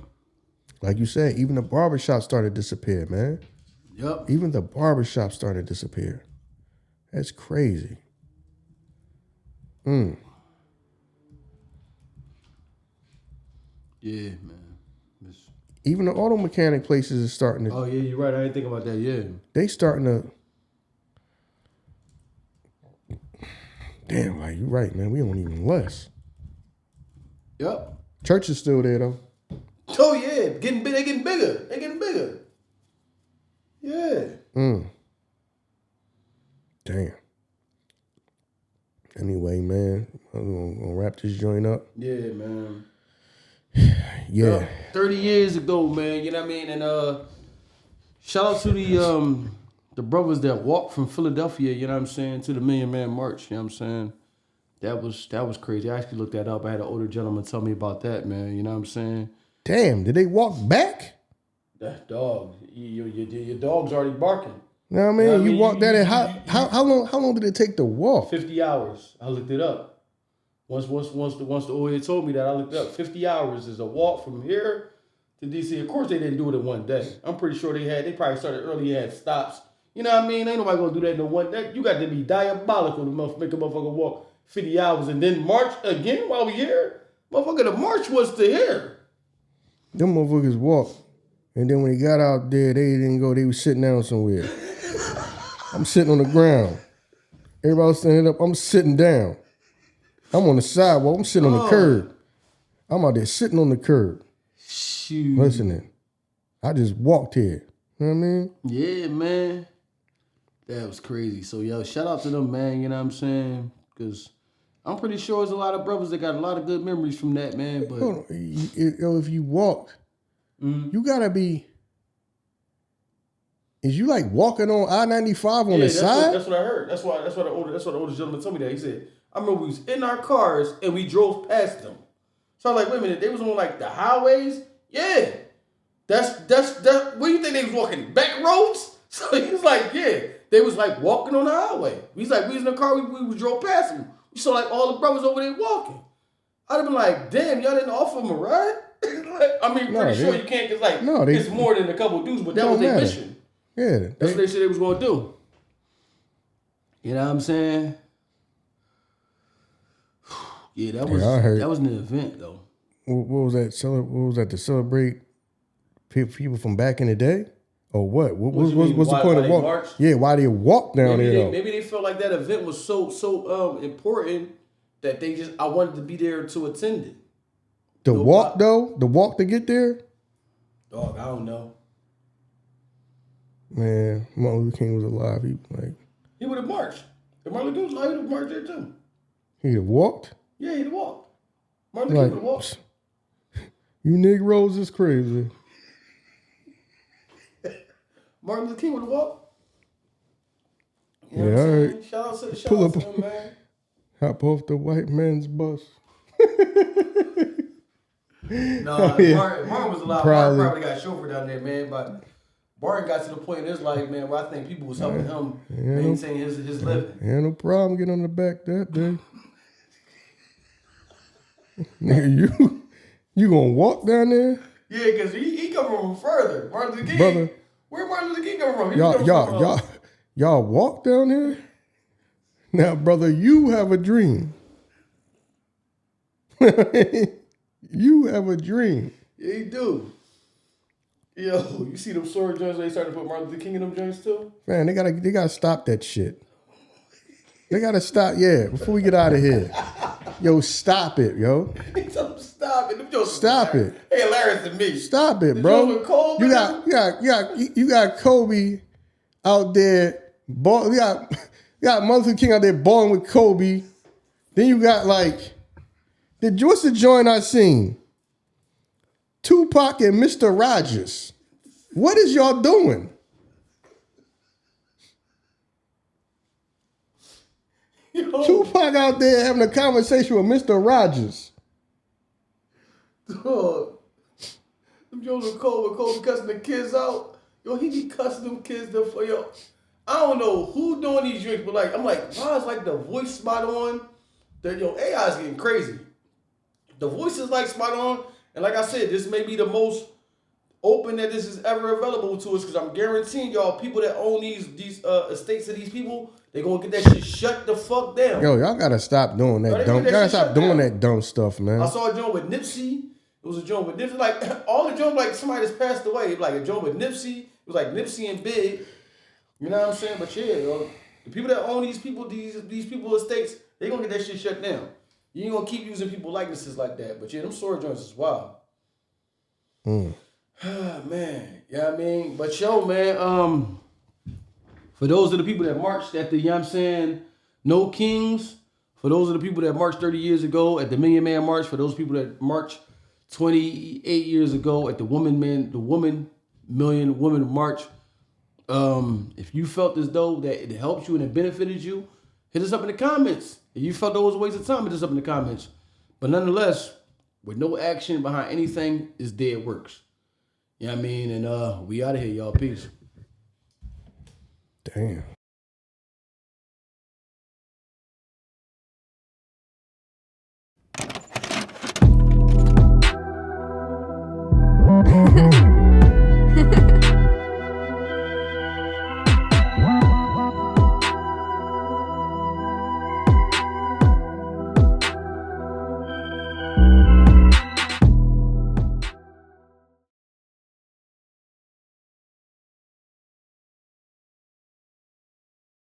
Like you said, even the barbershop started to disappear, man. Yep. Even the barbershop started to disappear. That's crazy. Yeah, man. Even the auto mechanic places is starting to. Oh, yeah, you're right. I didn't think about that. Yeah. They starting to. Damn, like you're right, man. We own even less. Yep. Church is still there though. Oh yeah, they getting bigger. They getting bigger. Yeah. Damn. Anyway, man, I'm gonna wrap this joint up. Yeah, man. Yeah. 30 years ago, man. You know what I mean? And shout out to the brothers that walked from Philadelphia. You know what I'm saying, to the Million Man March. You know what I'm saying? That was crazy. I actually looked that up. I had an older gentleman tell me about that, man. You know what I'm saying? Damn, did they walk back? That dog, your dog's already barking. You know what I mean? You know what I mean? You walked that in. How long did it take to walk? 50 hours. I looked it up. Once the OA told me that, I looked it up. 50 hours is a walk from here to DC. Of course, they didn't do it in one day. I'm pretty sure they probably started early, had stops. You know what I mean? Ain't nobody gonna do that in one day. You got to be diabolical to make a motherfucker walk 50 hours and then march again while we here. Motherfucker, the march was to here. Them motherfuckers walked. And then when he got out there, they didn't go. They was sitting down somewhere. I'm sitting on the ground. Everybody was standing up. I'm sitting down. I'm on the sidewalk. I'm sitting on the curb. I'm out there sitting on the curb. Shoot. Listening. I just walked here. You know what I mean? Yeah, man. That was crazy. So, yo, shout out to them, man. You know what I'm saying? Because I'm pretty sure there's a lot of brothers that got a lot of good memories from that, man. But hold on. If you walk, you gotta be. Is you like walking on I-95 on the side? That's what I heard. That's why the older gentleman told me that. He said, I remember we was in our cars and we drove past them. So I was like, wait a minute, they was on like the highways? Yeah. That's what do you think they was walking? Back roads? So he was like, yeah. They was like walking on the highway. He's like, we was in the car, we drove past them. We saw like all the brothers over there walking. I'd have been like, damn, y'all didn't offer them a ride? Pretty sure you can't, because it's more than a couple dudes, but that was their mission. Yeah. That's what they said they was going to do. You know what I'm saying? Yeah, that was an event, though. What was that? What was that, to celebrate people from back in the day? Or what? What's the point of walk? March? Yeah, why they walk down there, though? Maybe they felt like that event was so important that they just, I wanted to be there to attend it. The walk though, the walk to get there. Dog, I don't know. Man, Martin Luther King was alive. He would have marched. If Martin Luther King was alive, he would have marched there too. He'd have walked. Yeah, he'd have walked. Martin Luther King would have walked. You Negroes is crazy. Martin Luther King would have walked. You know Yeah, what I'm all saying? right. Shout out to him, man. Hop off the white man's bus. No, Yeah. Martin was alive. Martin probably got chauffeur down there, man. But Martin got to the point in his life, man, where I think people was helping him maintain his living. Yeah, no problem. Get on the back that day. Nigga, you gonna walk down there? Yeah, because he come from further. Martin Luther King. Brother. Where Martin Luther King come from? Y'all walk down there? Now, brother, you have a dream. You have a dream. Yeah, he do. Yo, you see them sword joints they started to put Martin Luther King in them joints too? Man, they gotta stop that shit. They gotta stop, before we get out of here. Yo, stop it, yo. He told him stop it. Them jokes Stop it. Hey, hilarious to me. Stop it, The bro. jokes with Kobe, You got Kobe out there. You got Martin Luther King out there balling with Kobe. Then you got what's the joint I seen? Tupac and Mr. Rogers. What is y'all doing? Yo, Tupac out there having a conversation with Mr. Rogers. dog. Them jokes with Kobe cussing the kids out. Yo, he be cussing them kids up for yo. I don't know who doing these drinks, but I'm like, why is the voice spot on? AI is getting crazy. The voice is spot on, and like I said, this may be the most open that this is ever available to us, because I'm guaranteeing y'all, people that own these estates of these people, they gonna get that shit shut the fuck down. Yo, y'all gotta stop doing that dumb. Y'all gotta stop doing that dumb stuff, man. I saw a joint with Nipsey. It was a joint with Nipsey. All the joints somebody that's passed away. A joint with Nipsey. It was Nipsey and Big. You know what I'm saying? But yeah, the people that own these people estates, they gonna get that shit shut down. You ain't gonna keep using people likenesses like that. But yeah, them sword joints is wild. Man, yeah, I mean, but yo, man, for those of the people that marched at the, you know what I'm saying, No Kings, for those of the people that marched 30 years ago at the Million Man March, for those people that marched 28 years ago at the Million Woman March, if you felt as though that it helped you and it benefited you, hit us up in the comments. If you felt that was a waste of time, hit us up in the comments. But nonetheless, with no action behind anything, is dead works. You know what I mean? And we out of here, y'all. Peace. Damn.